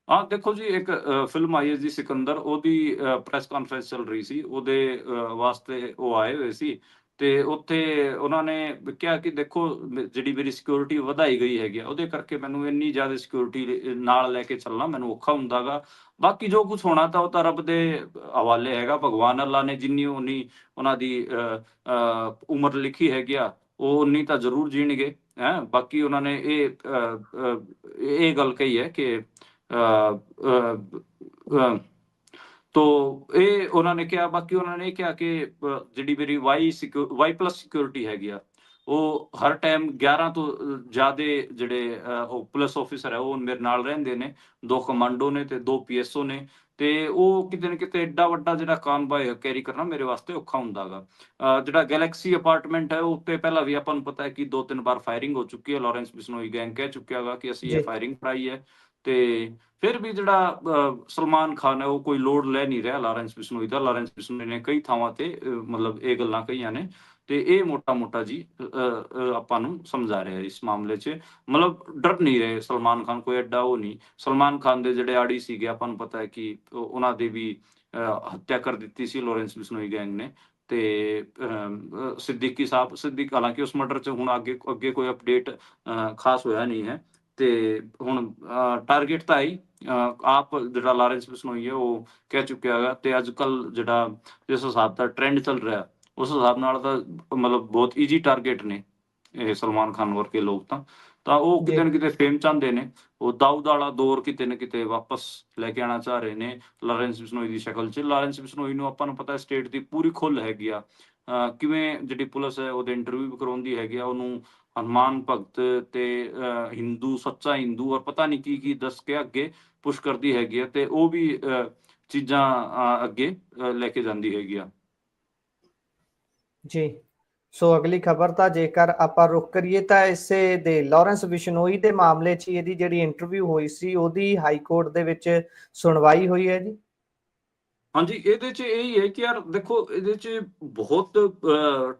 ਹਾਂ ਦੇਖੋ ਜੀ, ਇੱਕ ਫਿਲਮ ਆਈ ਹੈ ਜੀ ਸਿਕੰਦਰ, ਉਹਦੀ ਪ੍ਰੈਸ ਕਾਨਫਰੰਸ ਚੱਲ ਰਹੀ ਸੀ। ਉਹਦੇ ਵਾਸਤੇ ਉਹ ਆਏ ਹੋਏ ਸੀ ਤੇ ਉੱਥੇ ਉਹਨਾਂ ਨੇ ਕਿਹਾ ਕਿ ਦੇਖੋ, ਜਿਹੜੀ ਮੇਰੀ ਸਿਕਿਉਰਿਟੀ ਵਧਾਈ ਗਈ ਹੈਗੀ ਆ, ਉਹਦੇ ਕਰਕੇ ਮੈਨੂੰ ਇੰਨੀ ਜ਼ਿਆਦਾ ਸਿਕਿਉਰਿਟੀ ਨਾਲ ਲੈ ਕੇ ਚੱਲਣਾ ਮੈਨੂੰ ਔਖਾ ਹੁੰਦਾ ਗਾ। ਬਾਕੀ ਜੋ ਕੁਝ ਹੋਣਾ ਤਾਂ ਉਹ ਤਾਂ ਰੱਬ ਦੇ ਹਵਾਲੇ ਹੈਗਾ। ਭਗਵਾਨ ਅੱਲਾ ਨੇ ਜਿੰਨੀ ਉਨੀ ਉਹਨਾਂ ਦੀ ਉਮਰ ਲਿਖੀ ਹੈਗੀ ਆ, ਉਹ ਉਨੀ ਤਾਂ ਜ਼ਰੂਰ ਜੀਣਗੇ ਹੈ। ਬਾਕੀ ਉਹਨਾਂ ਨੇ ਇਹ ਗੱਲ ਕਹੀ ਹੈ ਕਿ ਤੋ ਇਹ ਉਹਨਾਂ ਨੇ ਕਿਹਾ। ਬਾਕੀ ਉਹਨਾਂ ਨੇ ਇਹ ਕਿਹਾ ਕਿ ਜਿਹੜੀ ਮੇਰੀ ਵਾਈ ਪਲੱਸ ਸਿਕਿਉਰਿਟੀ ਹੈਗੀ ਆ, ਉਹ ਹਰ ਟਾਈਮ 11 ਤੋਂ ਜ਼ਿਆਦੇ ਜਿਹੜੇ ਉਹ ਪੁਲਿਸ ਆਫਿਸਰ ਹੈ ਉਹ ਮੇਰੇ ਨਾਲ ਰਹਿੰਦੇ ਨੇ, 2 ਕਮਾਂਡੋ ਨੇ ਤੇ 2 ਪੀਐਸਓ ਨੇ, ਤੇ ਉਹ ਕਿਤੇ ਨਾ ਕਿਤੇ ਐਡਾ ਵੱਡਾ ਜਿਹੜਾ ਕਾਨਵਾਏ ਕੈਰੀ ਕਰਨਾ ਮੇਰੇ ਵਾਸਤੇ ਔਖਾ ਹੁੰਦਾ ਗਾ। ਜਿਹੜਾ ਗੈਲੈਕਸੀ ਅਪਾਰਟਮੈਂਟ ਹੈ ਉਹ ਉੱਤੇ ਪਹਿਲਾਂ ਵੀ ਆਪਾਂ ਨੂੰ ਪਤਾ ਹੈ ਕਿ 2-3 ਵਾਰ ਫਾਇਰਿੰਗ ਹੋ ਚੁੱਕੀ ਹੈ, ਲਾਰੈਂਸ ਬਿਸ਼ਨੋਈ ਗੈਂਗ ਕਹਿ ਚੁੱਕਿਆ ਗਾ ਕਿ ਅਸੀਂ ਇਹ ਜੀ ਫਾਇਰਿੰਗ ਕਰਾਈ ਹੈ। ਤੇ ਫਿਰ ਵੀ ਜਿਹੜਾ ਸਲਮਾਨ ਖਾਨ ਹੈ ਉਹ ਕੋਈ ਲੋਡ ਲੈ ਨਹੀਂ ਰਿਹਾ ਲਾਰੈਂਸ ਬਿਸ਼ਨੋਈ ਦਾ। ਲਾਰੈਂਸ ਬਿਸ਼ਨੋਈ ਨੇ ਕਈ ਥਾਵਾਂ ਤੇ ਮਤਲਬ ਇਹ ਗੱਲਾਂ ਕਹੀਆਂ ਨੇ, ਤੇ ਇਹ ਮੋਟਾ-ਮੋਟਾ ਜੀ ਆਪਾਂ ਨੂੰ ਸਮਝਾ ਰਿਹਾ ਇਸ ਮਾਮਲੇ 'ਚ। ਮਤਲਬ ਡਰ ਨਹੀਂ ਰਹੇ ਸਲਮਾਨ ਖਾਨ, ਕੋਈ ਐਡਾ ਉਹ ਨਹੀਂ। ਸਲਮਾਨ ਖਾਨ ਦੇ ਜਿਹੜੇ ਆੜੀ ਸੀਗੇ ਆਪਾਂ ਨੂੰ ਪਤਾ ਹੈ ਕਿ ਉਹਨਾਂ ਦੀ ਵੀ ਹੱਤਿਆ ਕਰ ਦਿੱਤੀ ਸੀ ਲਾਰੈਂਸ ਬਿਸ਼ਨੋਈ ਗੈਂਗ ਨੇ। ਤੇ ਸਿੱਦੀਕੀ ਸਾਹਿਬ, ਸਿੱਦੀਕ ਹਾਲਾਂਕਿ ਉਸ ਮਰਡਰ 'ਚ ਹੁਣ ਅੱਗੇ ਕੋਈ ਅਪਡੇਟ ਖਾਸ ਹੋਇਆ ਨਹੀਂ ਹੈ। ਤੇ ਹੁਣ ਟਾਰਗੇਟ ਤਾਂ ਆਈ ਆਪ ਜਿਹੜਾ ਲਾਰੈਂਸ ਬਿਸ਼ਨੋਈ ਹੈ ਉਹ ਕਹਿ ਚੁੱਕਿਆ ਹੈਗਾ। ਤੇ ਅੱਜ ਕੱਲ੍ਹ ਜਿਹੜਾ ਜਿਸ ਹਿਸਾਬ ਦਾ ਟ੍ਰੈਂਡ ਚੱਲ ਰਿਹਾ ਉਸ ਹਿਸਾਬ ਨਾਲ ਤਾਂ ਮਤਲਬ ਬਹੁਤ ਈਜ਼ੀ ਟਾਰਗੇਟ ਨੇ ਇਹ ਸਲਮਾਨ ਖਾਨ ਵਰਗੇ ਲੋਕ ਤਾਂ ਉਹ ਜੀ ਕਿਤੇ ਨਾ ਕਿਤੇ ਫੇਮ ਚਾਹੁੰਦੇ ਨੇ। ਉਹ ਦਾਊਦ ਵਾਲਾ ਦੌਰ ਕਿਤੇ ਨਾ ਕਿਤੇ ਵਾਪਸ ਲੈ ਕੇ ਆਉਣਾ ਚਾਹ ਰਹੇ ਨੇ ਲਾਰੈਂਸ ਬਿਸ਼ਨੋਈ ਦੀ ਸ਼ਕਲ 'ਚ। ਲਾਰੈਂਸ ਬਿਸ਼ਨੋਈ ਨੂੰ ਆਪਾਂ ਨੂੰ ਪਤਾ ਸਟੇਟ ਦੀ ਪੂਰੀ ਖੁੱਲ੍ਹ ਹੈਗੀ ਆ। ਕਿਵੇਂ ਜਿਹੜੀ ਪੁਲਿਸ ਹੈ ਉਹਦੇ ਇੰਟਰਵਿਊ ਵੀ ਕਰਵਾਉਂਦੀ ਹੈਗੀ ਆ ਉਹਨੂੰ, ਹਨੂੰਮਾਨ ਭਗਤ ਤੇ ਹਿੰਦੂ, ਸੱਚਾ ਹਿੰਦੂ ਔਰ ਪਤਾ ਨਹੀਂ ਕੀ ਦੱਸ ਕੇ ਅੱਗੇ ਪੁਸ਼ ਕਰਦੀ ਹੈਗੀ ਆ, ਤੇ ਉਹ ਵੀ ਚੀਜ਼ਾਂ ਅੱਗੇ ਲੈ ਕੇ ਜਾਂਦੀ ਹੈਗੀ ਆ। ਜੀ ਸੋ ਅਗਲੀ ਖਬਰ ਤਾਂ ਜੇਕਰ ਆਪਾਂ ਰੁਕ ਕਰੀਏ ਤਾਂ ਇਸੇ ਦੇ ਲਾਰੈਂਸ ਬਿਸ਼ਨੋਈ ਦੇ ਮਾਮਲੇ 'ਚ ਇਹਦੀ ਜਿਹੜੀ ਇੰਟਰਵਿਊ ਹੋਈ ਸੀ ਉਹਦੀ ਹਾਈ ਕੋਰਟ ਦੇ ਵਿੱਚ ਸੁਣਵਾਈ ਹੋਈ ਹੈ ਜੀ। ਹਾਂਜੀ, ਇਹਦੇ 'ਚ ਇਹੀ ਹੈ ਕਿ ਯਾਰ ਦੇਖੋ ਇਹਦੇ 'ਚ ਬਹੁਤ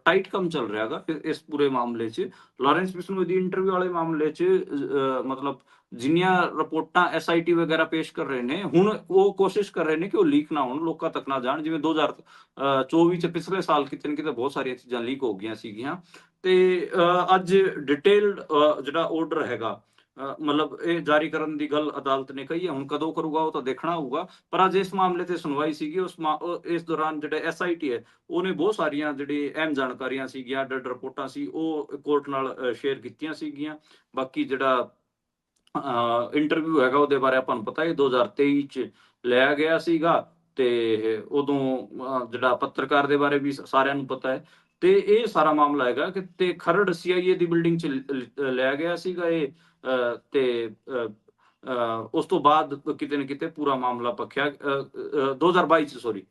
ਟਾਈਟ ਕੰਮ ਚੱਲ ਰਿਹਾ ਹੈਗਾ ਇਸ ਪੂਰੇ ਮਾਮਲੇ 'ਚ। ਲਾਰੈਂਸ ਬਿਸ਼ਨੋਈ ਦੀ ਇੰਟਰਵਿਊ ਵਾਲੇ ਮਾਮਲੇ 'ਚ ਮਤਲਬ ਜਿੰਨੀਆਂ ਰਿਪੋਰਟਾਂ ਐਸਆਈਟੀ ਵਗੈਰਾ ਪੇਸ਼ ਕਰ ਰਹੇ ਨੇ, ਹੁਣ ਉਹ ਕੋਸ਼ਿਸ਼ ਕਰ ਰਹੇ ਨੇ ਕਿ ਉਹ ਲੀਕ ਨਾ ਹੋਣ, ਲੋਕਾਂ ਤੱਕ ਨਾ ਜਾਣ। ਜਿਵੇਂ 2024 'ਚ ਪਿਛਲੇ ਸਾਲ ਕਿਤੇ ਨਾ ਕਿਤੇ ਬਹੁਤ ਸਾਰੀਆਂ ਚੀਜ਼ਾਂ ਲੀਕ ਹੋ ਗਈਆਂ ਸੀਗੀਆਂ। ਤੇ ਅੱਜ ਡਿਟੇਲਡ ਜਿਹੜਾ ਆਰਡਰ ਹੈਗਾ ਮਤਲਬ ਇਹ ਜਾਰੀ ਕਰਨ ਦੀ ਗੱਲ ਅਦਾਲਤ ਨੇ ਕਹੀ ਹੈ। ਹੁਣ ਕਦੋਂ ਕਰੂਗਾ ਉਹ ਤਾਂ ਦੇਖਣਾ ਹੋਊਗਾ। ਪਰ ਅੱਜ ਇਸ ਮਾਮਲੇ ਤੇ ਸੁਣਵਾਈ ਸੀਗੀ। ਇਸ ਦੌਰਾਨ ਜਿਹੜੇ ਐਸਆਈਟੀ ਹੈ ਉਹਨੇ ਬਹੁਤ ਸਾਰੀਆਂ ਜਿਹੜੀ ਅਹਿਮ ਜਾਣਕਾਰੀਆਂ ਸੀਗੀਆਂ, ਡੱਡ ਰਿਪੋਰਟਾਂ ਸੀ, ਉਹ ਕੋਰਟ ਨਾਲ ਸ਼ੇਅਰ ਕੀਤੀਆਂ ਸੀਗੀਆਂ। ਬਾਕੀ ਜਿਹੜਾ ਇੰਟਰਵਿਊ ਹੈਗਾ ਉਹਦੇ ਬਾਰੇ ਆਪਾਂ ਨੂੰ ਪਤਾ ਹੈ 2023 ਚ ਲਿਆ ਗਿਆ ਸੀਗਾ। ਤੇ ਉਦੋਂ ਜਿਹੜਾ ਪੱਤਰਕਾਰ ਦੇ ਬਾਰੇ ਵੀ ਸਾਰਿਆਂ ਨੂੰ ਪਤਾ ਹੈ। ਤੇ ਇਹ ਸਾਰਾ ਮਾਮਲਾ ਹੈਗਾ ਕਿ ਤੇ ਖਰੜ ਸੀਆਈਏ ਦੀ ਬਿਲਡਿੰਗ ਚ ਲਿਆ ਗਿਆ ਸੀਗਾ ਇਹ। ਤੇ ਉਸ ਤੋਂ ਬਾਅਦ ਕਿਤੇ ਨਾ ਕਿਤੇ ਪੂਰਾ ਮਾਮਲਾ ਪੱਖਿਆ 2022 ਚ, ਸੋਰੀ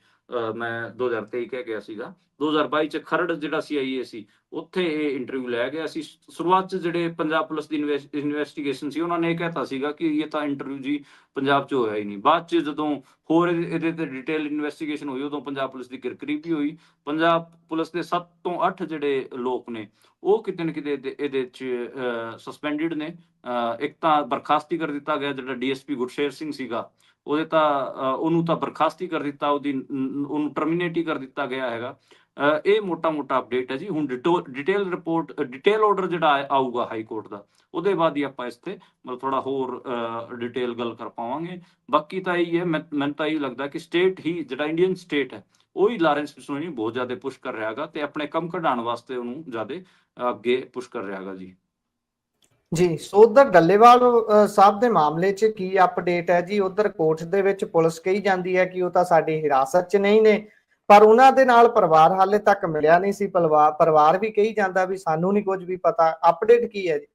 ਮੈਂ 2023 ਕਹਿ ਗਿਆ ਸੀਗਾ। 2022 ਚ ਖਰੜ ਜਿਹੜਾ ਸੀਆਈਏ ਸੀ ਉੱਥੇ ਇਹ ਇੰਟਰਵਿਊ ਲਿਆ ਗਿਆ ਸੀ। ਸ਼ੁਰੂਆਤ ਚ ਜਿਹੜੇ ਪੰਜਾਬ ਪੁਲਿਸ ਦੀ ਇਨਵੈਸਟੀਗੇਸ਼ਨ ਸੀ ਉਹਨਾਂ ਨੇ ਇਹ ਕਹਿਤਾ ਸੀਗਾ ਕਿ ਇਹ ਤਾਂ ਇੰਟਰਵਿਊ ਜੀ ਪੰਜਾਬ ਚ ਹੋਇਆ ਹੀ ਨਹੀਂ। ਬਾਅਦ ਚ ਜਦੋਂ ਹੋਰ ਇਹਦੇ ਤੇ ਡਿਟੇਲ ਇਨਵੈਸਟੀਗੇਸ਼ਨ ਹੋਈ ਉਦੋਂ ਪੰਜਾਬ ਪੁਲਿਸ ਦੀ ਕਿਰਕਰੀ ਵੀ ਹੋਈ। ਪੰਜਾਬ ਪੁਲਿਸ ਦੇ 7 ਤੋਂ 8 ਜਿਹੜੇ ਲੋਕ ਨੇ ਉਹ ਕਿਤੇ ਨਾ ਕਿਤੇ ਇਹਦੇ ਚ ਸਸਪੈਂਡਡ ਨੇ। ਇੱਕ ਤਾਂ ਬਰਖਾਸਤੀ ਕਰ ਦਿੱਤਾ ਗਿਆ, ਜਿਹੜਾ ਡੀਐਸਪੀ ਗੁਰਸ਼ੇਰ ਸਿੰਘ ਸੀਗਾ ਉਹਦੇ ਤਾਂ ਉਹਨੂੰ ਤਾਂ ਬਰਖਾਸਤੀ ਕਰ ਦਿੱਤਾ, ਉਹਨੂੰ ਟਰਮੀਨੇਟ ਹੀ ਕਰ ਦਿੱਤਾ ਗਿਆ ਹੈਗਾ। ਇਹ ਮੋਟਾ ਅਪਡੇਟ ਹੈ ਜੀ। ਹੁਣ ਡਿਟੇਲ ਰਿਪੋਰਟ, ਡਿਟੇਲ ਆਰਡਰ ਜਿਹੜਾ ਆਊਗਾ ਹਾਈ ਕੋਰਟ ਦਾ, ਉਹਦੇ ਬਾਅਦ ਹੀ ਆਪਾਂ ਇਸ ਤੇ ਮਤਲਬ ਥੋੜਾ ਹੋਰ ਡਿਟੇਲ ਗੱਲ ਕਰ ਪਾਵਾਂਗੇ। ਬਾਕੀ ਤਾਂ ਇਹੀ ਹੈ, ਮੈਨੂੰ ਤਾਂ ਇਹ ਲੱਗਦਾ ਕਿ ਸਟੇਟ ਹੀ ਜਿਹੜਾ ਇੰਡੀਅਨ ਸਟੇਟ ਹੈ ਉਹੀ ਲਾਰੈਂਸ ਬਿਸ਼ਨੋਈ ਨੂੰ ਬਹੁਤ ਜ਼ਿਆਦਾ ਪੁਸ਼ ਕਰ ਰਿਹਾ ਹੈਗਾ ਤੇ ਆਪਣੇ ਕੰਮ ਕਢਾਉਣ ਵਾਸਤੇ ਉਹਨੂੰ ਜ਼ਿਆਦਾ ਅੱਗੇ ਪੁਸ਼ ਕਰ ਰਿਹਾ ਹੈਗਾ ਜੀ। ਜੀ ਸੋ ਉਧਰ ਡੱਲੇਵਾਲ ਸਾਹਿਬ ਦੇ ਮਾਮਲੇ 'ਚ ਕੀ ਅਪਡੇਟ ਹੈ ਜੀ? ਉਧਰ ਕੋਰਟ ਦੇ ਵਿੱਚ ਪੁਲਿਸ ਕਹੀ ਜਾਂਦੀ ਹੈ ਕਿ ਉਹ ਤਾਂ ਸਾਡੀ ਹਿਰਾਸਤ 'ਚ ਨਹੀਂ ਨੇ, ਪਰ ਉਹਨਾਂ ਦੇ ਨਾਲ ਪਰਿਵਾਰ ਹਾਲੇ ਤੱਕ ਮਿਲਿਆ ਨਹੀਂ ਸੀ। ਪਰਿਵਾਰ ਵੀ ਕਹੀ ਜਾਂਦਾ ਵੀ ਸਾਨੂੰ ਨਹੀਂ ਕੁਝ ਵੀ ਪਤਾ। ਅਪਡੇਟ ਕੀ ਹੈ ਜੀ?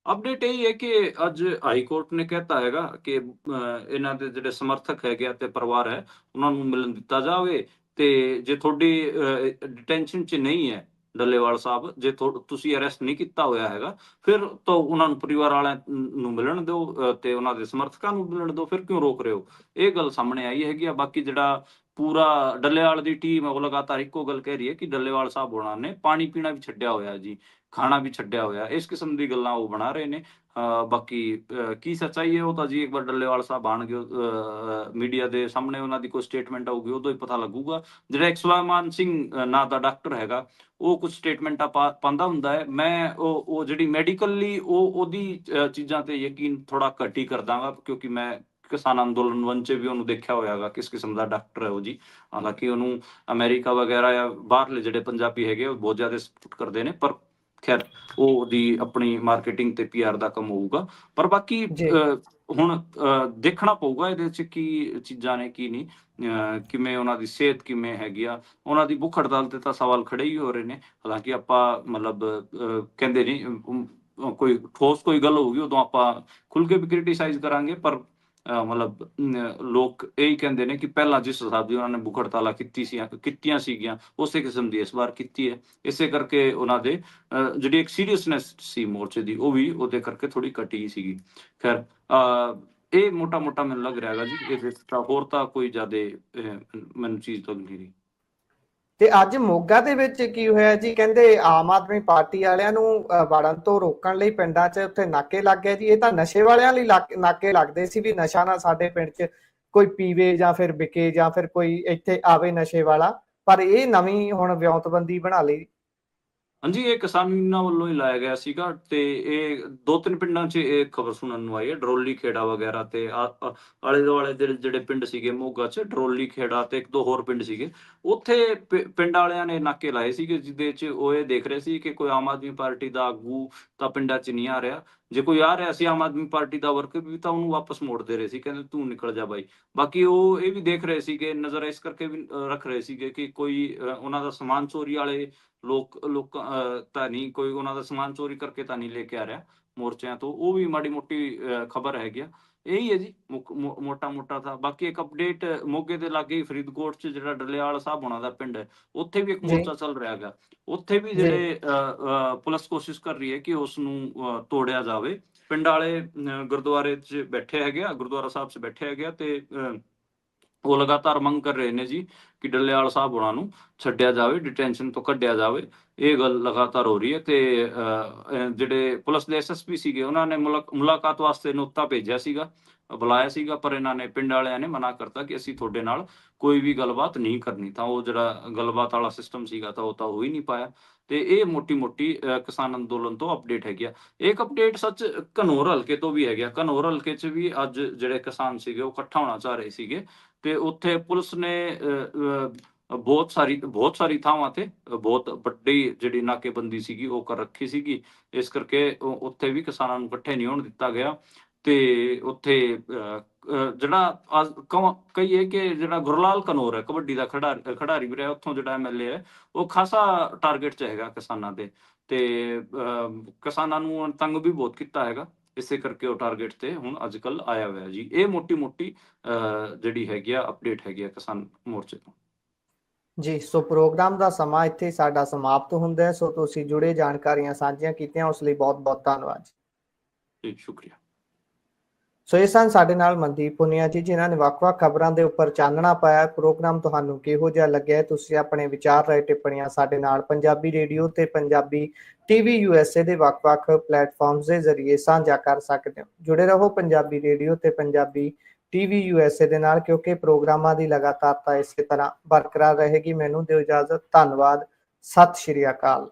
ਅਪਡੇਟ ਇਹ ਹੈ ਕਿ ਅੱਜ ਹਾਈ ਕੋਰਟ ਨੇ ਕਹਿਤਾ ਹੈਗਾ ਕਿ ਇਹਨਾਂ ਦੇ ਜਿਹੜੇ ਸਮਰਥਕ ਹੈਗੇ ਤੇ ਪਰਿਵਾਰ ਹੈ ਉਹਨਾਂ ਨੂੰ ਮਿਲਣ ਦਿੱਤਾ ਜਾਵੇ। ਤੇ ਜੇ ਤੁਹਾਡੀ ਡਿਟੈਂਸ਼ਨ 'ਚ ਨਹੀਂ ਹੈ ਡੱਲੇਵਾਲ ਸਾਹਿਬ, ਜੇ ਤੁਸੀਂ ਅਰੈਸਟ ਨਹੀਂ ਕੀਤਾ ਹੋਇਆ ਹੈਗਾ, ਫਿਰ ਤਾਂ ਉਹਨਾਂ ਨੂੰ ਪਰਿਵਾਰ ਵਾਲਿਆਂ ਨੂੰ ਮਿਲਣ ਦਿਓ ਤੇ ਉਹਨਾਂ ਦੇ ਸਮਰਥਕਾਂ ਨੂੰ ਮਿਲਣ ਦਿਓ। ਫਿਰ ਕਿਉਂ ਰੋਕ ਰਹੇ ਹੋ? ਇਹ ਗੱਲ ਸਾਹਮਣੇ ਆਈ ਹੈਗੀ ਆ। ਬਾਕੀ ਜਿਹੜਾ ਪੂਰਾ ਡੱਲੇਵਾਲ ਦੀ ਟੀਮ ਹੈ ਉਹ ਲਗਾਤਾਰ ਇੱਕੋ ਗੱਲ ਕਹਿ ਰਹੀ ਹੈ ਕਿ ਡੱਲੇਵਾਲ ਸਾਹਿਬ ਹੋਣਾ ਨੇ ਪਾਣੀ ਪੀਣਾ ਵੀ ਛੱਡਿਆ ਹੋਇਆ ਜੀ, ਖਾਣਾ ਵੀ ਛੱਡਿਆ ਹੋਇਆ। ਇਸ ਕਿਸਮ ਦੀ ਗੱਲਾਂ ਉਹ ਬਣਾ ਰਹੇ ਨੇ। ਬਾਕੀ ਕੀ ਸੱਚਾਈ ਹੈ ਉਹ ਤਾਂ ਜੀ ਇੱਕ ਵਾਰ ਡੱਲੇਵਾਲ ਸਾਹਿਬ ਆਣਗੇ ਮੀਡੀਆ ਦੇ ਸਾਹਮਣੇ, ਉਹਨਾਂ ਦੀ ਕੋਈ ਸਟੇਟਮੈਂਟ ਆਊਗੀ ਉਦੋਂ ਹੀ ਪਤਾ ਲੱਗੂਗਾ। ਜਿਹੜਾ ਇੱਕ ਸੁਲੇਮਾਨ ਸਿੰਘ ਨਾਂ ਦਾ ਡਾਕਟਰ ਹੈਗਾ ਉਹ ਕੁਝ ਸਟੇਟਮੈਂਟਾਂ ਪਾਉਂਦਾ ਹੁੰਦਾ ਹੈ। ਮੈਂ ਉਹ ਜਿਹੜੀ ਮੈਡੀਕਲੀ ਉਹਦੀ ਚੀਜ਼ਾਂ ਤੇ ਯਕੀਨ ਥੋੜਾ ਘੱਟ ਹੀ ਕਰਦਾਗਾ, ਕਿਉਂਕਿ ਮੈਂ ਕਿਸਾਨ ਅੰਦੋਲਨ ਮੰਚ 'ਚ ਵੀ ਉਹਨੂੰ ਦੇਖਿਆ ਹੋਇਆਗਾ ਕਿਸ ਕਿਸਮ ਦਾ ਡਾਕਟਰ ਹੈ ਉਹ ਜੀ। ਹਾਲਾਂਕਿ ਉਹਨੂੰ ਅਮਰੀਕਾ ਵਗੈਰਾ ਜਾਂ ਬਾਹਰਲੇ ਜਿਹੜੇ ਪੰਜਾਬੀ ਹੈਗੇ ਉਹ ਬਹੁਤ ਜ਼ਿਆਦਾ ਸਪੋਰਟ ਕਰਦੇ ਨੇ, ਪਰ ਖੈਰ ਉਹਦੀ ਆਪਣੀ ਮਾਰਕੀਟਿੰਗ ਤੇ ਪੀਆਰ ਦਾ ਕੰਮ ਹੋਊਗਾ। ਪਰ ਬਾਕੀ ਜੀ ਹੁਣ ਦੇਖਣਾ ਪਊਗਾ ਇਹਦੇ 'ਚ ਕੀ ਚੀਜ਼ਾਂ ਨੇ ਕੀ ਨਹੀਂ, ਕਿਵੇਂ ਉਹਨਾਂ ਦੀ ਸਿਹਤ ਕਿਵੇਂ ਹੈਗੀ ਆ। ਉਹਨਾਂ ਦੀ ਭੁੱਖ ਹੜਤਾਲ ਤੇ ਤਾਂ ਸਵਾਲ ਖੜੇ ਹੀ ਹੋ ਰਹੇ ਨੇ। ਹਾਲਾਂਕਿ ਆਪਾਂ ਮਤਲਬ ਕਹਿੰਦੇ ਨਹੀਂ ਕੋਈ ਠੋਸ ਕੋਈ ਗੱਲ ਹੋਊਗੀ ਉਦੋਂ ਆਪਾਂ ਖੁੱਲ ਕੇ ਵੀ ਕ੍ਰਿਟੀਸਾਈਜ਼ ਕਰਾਂਗੇ, ਪਰ ਮਤਲਬ ਲੋਕ ਇਹੀ ਕਹਿੰਦੇ ਨੇ ਕਿ ਪਹਿਲਾਂ ਜਿਸ ਹਿਸਾਬ ਦੀ ਉਹਨਾਂ ਨੇ ਭੁੱਖ ਹੜਤਾਲਾਂ ਕੀਤੀਆਂ ਸੀਗੀਆਂ ਉਸੇ ਕਿਸਮ ਦੀ ਇਸ ਵਾਰ ਕੀਤੀ ਹੈ। ਇਸੇ ਕਰਕੇ ਉਹਨਾਂ ਦੇ ਜਿਹੜੀ ਇੱਕ ਸੀਰੀਅਸਨੈਸ ਸੀ ਮੋਰਚੇ ਦੀ ਉਹ ਵੀ ਉਹਦੇ ਕਰਕੇ ਥੋੜੀ ਘਟੀ ਸੀਗੀ। ਖੈਰ ਇਹ ਮੋਟਾ ਮੈਨੂੰ ਲੱਗ ਰਿਹਾ ਹੈਗਾ ਜੀ, ਇਹਦੇ ਤਾਂ ਹੋਰ ਤਾਂ ਕੋਈ ਜ਼ਿਆਦੇ ਮੈਨੂੰ ਚੀਜ਼ ਲੱਗ ਨਹੀਂ ਰਹੀ। ਤੇ ਅੱਜ ਮੋਗਾ ਦੇ ਵਿੱਚ ਕੀ ਹੋਇਆ ਜੀ? ਕਹਿੰਦੇ ਆਮ ਆਦਮੀ ਪਾਰਟੀ ਵਾਲਿਆਂ ਨੂੰ ਵੜਨ ਤੋਂ ਰੋਕਣ ਲਈ ਪਿੰਡਾਂ 'ਚ ਉੱਥੇ ਨਾਕੇ ਲੱਗ ਗਏ ਜੀ। ਇਹ ਤਾਂ ਨਸ਼ੇ ਵਾਲਿਆਂ ਲਈ ਨਾਕੇ ਲੱਗਦੇ ਸੀ ਵੀ ਨਸ਼ਾ ਨਾ ਸਾਡੇ ਪਿੰਡ 'ਚ ਕੋਈ ਪੀਵੇ ਜਾਂ ਫਿਰ ਵਿਕੇ ਜਾਂ ਫਿਰ ਕੋਈ ਇੱਥੇ ਆਵੇ ਨਸ਼ੇ ਵਾਲਾ, ਪਰ ਇਹ ਨਵੀਂ ਹੁਣ ਵਿਉਂਤਬੰਦੀ ਬਣਾ ਲਈ। ਹਾਂਜੀ, ਇਹ ਕਿਸਾਨਾਂ ਵੱਲੋਂ ਹੀ ਲਾਇਆ ਗਿਆ ਸੀਗਾ ਤੇ ਇਹ 2-3 ਪਿੰਡਾਂ 'ਚ ਇਹ ਖਬਰ ਸੁਣਨ ਨੂੰ ਆਈ ਹੈ। ਡਰੋਲੀ ਖੇੜਾ ਵਗੈਰਾ ਤੇ ਆਲੇ ਦੁਆਲੇ ਦੇ ਜਿਹੜੇ ਪਿੰਡ ਸੀਗੇ ਮੋਗਾ 'ਚ, ਡਰੋਲੀ ਖੇੜਾ ਤੇ 1-2 ਹੋਰ ਪਿੰਡ ਸੀਗੇ। ਉੱਥੇ ਪਿੰਡ ਵਾਲਿਆਂ ਨੇ ਨਾਕੇ ਲਾਏ ਸੀਗੇ, ਜਿਹਦੇ 'ਚ ਉਹ ਇਹ ਦੇਖ ਰਹੇ ਸੀ ਕਿ ਕੋਈ ਆਮ ਆਦਮੀ ਪਾਰਟੀ ਦਾ ਆਗੂ ਤਾਂ ਪਿੰਡਾਂ 'ਚ ਨਹੀਂ ਆ ਰਿਹਾ। ਜੇ ਕੋਈ ਆ ਰਿਹਾ ਸੀ ਆਮ ਆਦਮੀ ਪਾਰਟੀ ਦਾ ਵਰਕਰ ਵੀ, ਤਾਂ ਉਹਨੂੰ ਵਾਪਸ ਮੋੜ ਦੇ ਰਹੇ ਸੀ, ਕਹਿੰਦੇ ਤੂੰ ਨਿਕਲ ਜਾ ਬਾਈ। ਬਾਕੀ ਉਹ ਇਹ ਵੀ ਦੇਖ ਰਹੇ ਸੀਗੇ, ਨਜ਼ਰ ਇਸ ਕਰਕੇ ਵੀ ਰੱਖ ਰਹੇ ਸੀਗੇ ਕਿ ਕੋਈ ਉਹਨਾਂ ਦਾ ਸਮਾਨ ਚੋਰੀ ਵਾਲੇ ਲੋਕ ਤਾਂ ਨਹੀਂ, ਕੋਈ ਉਹਨਾਂ ਦਾ ਸਮਾਨ ਚੋਰੀ ਕਰਕੇ ਤਾਂ ਨਹੀਂ ਲੈ ਕੇ ਆ ਰਿਹਾ ਮੋਰਚਿਆਂ ਤੋਂ। ਉਹ ਵੀ ਮਾੜੀ ਮੋਟੀ ਖਬਰ ਹੈਗੀ ਆ। ਇਹੀ ਹੈ ਜੀ ਮੋਟਾ ਤਾਂ। ਬਾਕੀ ਇੱਕ ਅਪਡੇਟ, ਮੋਗੇ ਦੇ ਲਾਗੇ ਫਰੀਦਕੋਟ 'ਚ ਜਿਹੜਾ ਡੱਲੇਵਾਲ ਸਾਹਿਬ ਹੋਣਾ ਦਾ ਪਿੰਡ ਹੈ, ਉੱਥੇ ਵੀ ਇੱਕ ਮੋਰਚਾ ਚੱਲ ਰਿਹਾ ਹੈਗਾ। ਉੱਥੇ ਵੀ ਜਿਹੜੇ ਪੁਲਿਸ ਕੋਸ਼ਿਸ਼ ਕਰ ਰਹੀ ਹੈ ਕਿ ਉਸ ਨੂੰ ਤੋੜਿਆ ਜਾਵੇ। ਪਿੰਡ ਵਾਲੇ ਗੁਰਦੁਆਰੇ 'ਚ ਬੈਠੇ ਹੈਗੇ ਆ, ਗੁਰਦੁਆਰਾ ਸਾਹਿਬ 'ਚ ਬੈਠੇ ਹੈਗੇ ਆ ਤੇ ਉਹ ਲਗਾਤਾਰ ਮੰਗ ਕਰ ਰਹੇ ਨੇ ਜੀ ਕਿ ਡੱਲੇਵਾਲ ਸਾਹਿਬ ਹੋਣਾ ਨੂੰ ਛੱਡਿਆ ਜਾਵੇ, ਡਿਟੈਂਸ਼ਨ ਤੋਂ ਕੱਢਿਆ ਜਾਵੇ। ਇਹ ਗੱਲ ਲਗਾਤਾਰ ਹੋ ਰਹੀ ਹੈ ਤੇ ਜਿਹੜੇ ਪੁਲਿਸ ਦੇ ਐਸਐਸਪੀ ਸੀਗੇ ਉਹਨਾਂ ਨੇ ਮੁਲਾਕਾਤ ਵਾਸਤੇ ਨੋਤਾ ਭੇਜਿਆ ਸੀਗਾ, ਬੁਲਾਇਆ ਸੀਗਾ, ਪਰ ਇਹਨਾਂ ਨੇ ਪਿੰਡ ਵਾਲਿਆਂ ਨੇ ਮਨਾ ਕਰਤਾ ਕਿ ਅਸੀਂ ਤੁਹਾਡੇ ਨਾਲ ਕੋਈ ਵੀ ਗੱਲਬਾਤ ਨਹੀਂ ਕਰਨੀ। ਤਾਂ ਉਹ ਜਿਹੜਾ ਗੱਲਬਾਤ ਵਾਲਾ ਸਿਸਟਮ ਸੀਗਾ ਤਾਂ ਉਹ ਤਾਂ ਹੋ ਹੀ ਨਹੀਂ ਪਾਇਆ। ਤੇ ਇਹ ਮੋਟੀ ਕਿਸਾਨ ਅੰਦੋਲਨ ਤੋਂ ਅਪਡੇਟ ਹੈਗੀ ਆ। ਇੱਕ ਅਪਡੇਟ ਸੱਚ ਘਨੌਰ ਹਲਕੇ ਤੋਂ ਵੀ ਹੈਗਾ। ਘਨੌਰ ਹਲਕੇ 'ਚ ਵੀ ਅੱਜ ਜਿਹੜੇ ਕਿਸਾਨ ਸੀਗੇ ਉਹ ਇਕੱਠਾ ਹੋਣਾ ਚਾਹ ਰਹੇ ਸੀਗੇ ਤੇ ਉੱਥੇ ਪੁਲਿਸ ਨੇ ਬਹੁਤ ਸਾਰੀ ਥਾਵਾਂ ਤੇ ਬਹੁਤ ਵੱਡੀ ਜਿਹੜੀ ਨਾਕੇਬੰਦੀ ਸੀਗੀ ਉਹ ਕਰ ਰੱਖੀ ਸੀਗੀ। ਇਸ ਕਰਕੇ ਉੱਥੇ ਵੀ ਕਿਸਾਨਾਂ ਨੂੰ ਇਕੱਠੇ ਨਹੀਂ ਹੋਣ ਦਿੱਤਾ ਗਿਆ ਤੇ ਉੱਥੇ ਜਿਹੜਾ ਕਹੀਏ ਕਿ ਜਿਹੜਾ ਗੁਰਲਾਲ ਘਨੌਰ ਹੈ, ਕਬੱਡੀ ਦਾ ਖਿਡਾਰੀ ਵੀ ਰਿਹਾ, ਉੱਥੋਂ ਜਿਹੜਾ ਐਮਐਲਏ ਹੈ, ਉਹ ਖਾਸਾ ਟਾਰਗੇਟ 'ਚ ਹੈਗਾ ਕਿਸਾਨਾਂ ਦੇ ਤੇ ਕਿਸਾਨਾਂ ਨੂੰ ਤੰਗ ਵੀ ਬਹੁਤ ਕੀਤਾ ਹੈਗਾ। ਇਸੇ ਕਰਕੇ ਉਹ ਟਾਰਗੇਟ ਤੇ ਹੁਣ ਅੱਜ ਕੱਲ ਆਇਆ ਹੋਇਆ ਜੀ। ਇਹ ਮੋਟੀ ਜਿਹੜੀ ਹੈਗੀ ਆ ਅਪਡੇਟ ਹੈਗੀ ਆ ਕਿਸਾਨ ਮੋਰਚੇ ਤੋਂ ਜੀ। ਸੋ ਪ੍ਰੋਗਰਾਮ ਦਾ ਸਮਾਂ ਇੱਥੇ ਸਾਡਾ ਸਮਾਪਤ ਹੁੰਦਾ ਹੈ। ਸੋ ਤੁਸੀਂ ਜੁੜੇ ਜਾਣਕਾਰੀਆਂ ਸਾਂਝੀਆਂ ਕੀਤੀਆਂ ਉਸ ਲਈ ਬਹੁਤ ਧੰਨਵਾਦ ਜੀ। ਸ਼ੁਕਰੀਆ। ਸੋ ਇਹ ਸਨ ਸਾਡੇ ਨਾਲ ਮਨਦੀਪ ਪੁਨੀਆ ਜੀ, ਜਿਨ੍ਹਾਂ ਨੇ ਵੱਖ-ਵੱਖ ਖਬਰਾਂ ਦੇ ਉੱਪਰ ਚਾਨਣਾ ਪਾਇਆ। ਪ੍ਰੋਗਰਾਮ ਤੁਹਾਨੂੰ ਕਿਹੋ ਜਿਹਾ ਲੱਗਿਆ? ਤੁਸੀਂ ਆਪਣੇ ਵਿਚਾਰ ਰਾਏ ਟਿੱਪਣੀਆਂ ਸਾਡੇ ਨਾਲ ਪੰਜਾਬੀ ਰੇਡੀਓ ਤੇ ਪੰਜਾਬੀ ਟੀਵੀ USA ਦੇ ਵੱਖ-ਵੱਖ ਪਲੇਟਫਾਰਮਸ ਦੇ ਜ਼ਰੀਏ ਸਾਂਝਾ ਕਰ ਸਕਦੇ ਹੋ। ਜੁੜੇ ਰਹੋ ਪੰਜਾਬੀ ਰੇਡੀਓ ਤੇ ਪੰਜਾਬੀ ਟੀਵੀ USA ਦੇ ਨਾਲ, ਕਿਉਂਕਿ ਪ੍ਰੋਗਰਾਮਾਂ ਦੀ ਲਗਾਤਾਰਤਾ ਇਸੇ ਤਰ੍ਹਾਂ ਬਰਕਰਾਰ ਰਹੇਗੀ। ਮੈਨੂੰ ਦਿਓ ਇਜਾਜ਼ਤ। ਧੰਨਵਾਦ। ਸਤਿ ਸ਼੍ਰੀ ਅਕਾਲ।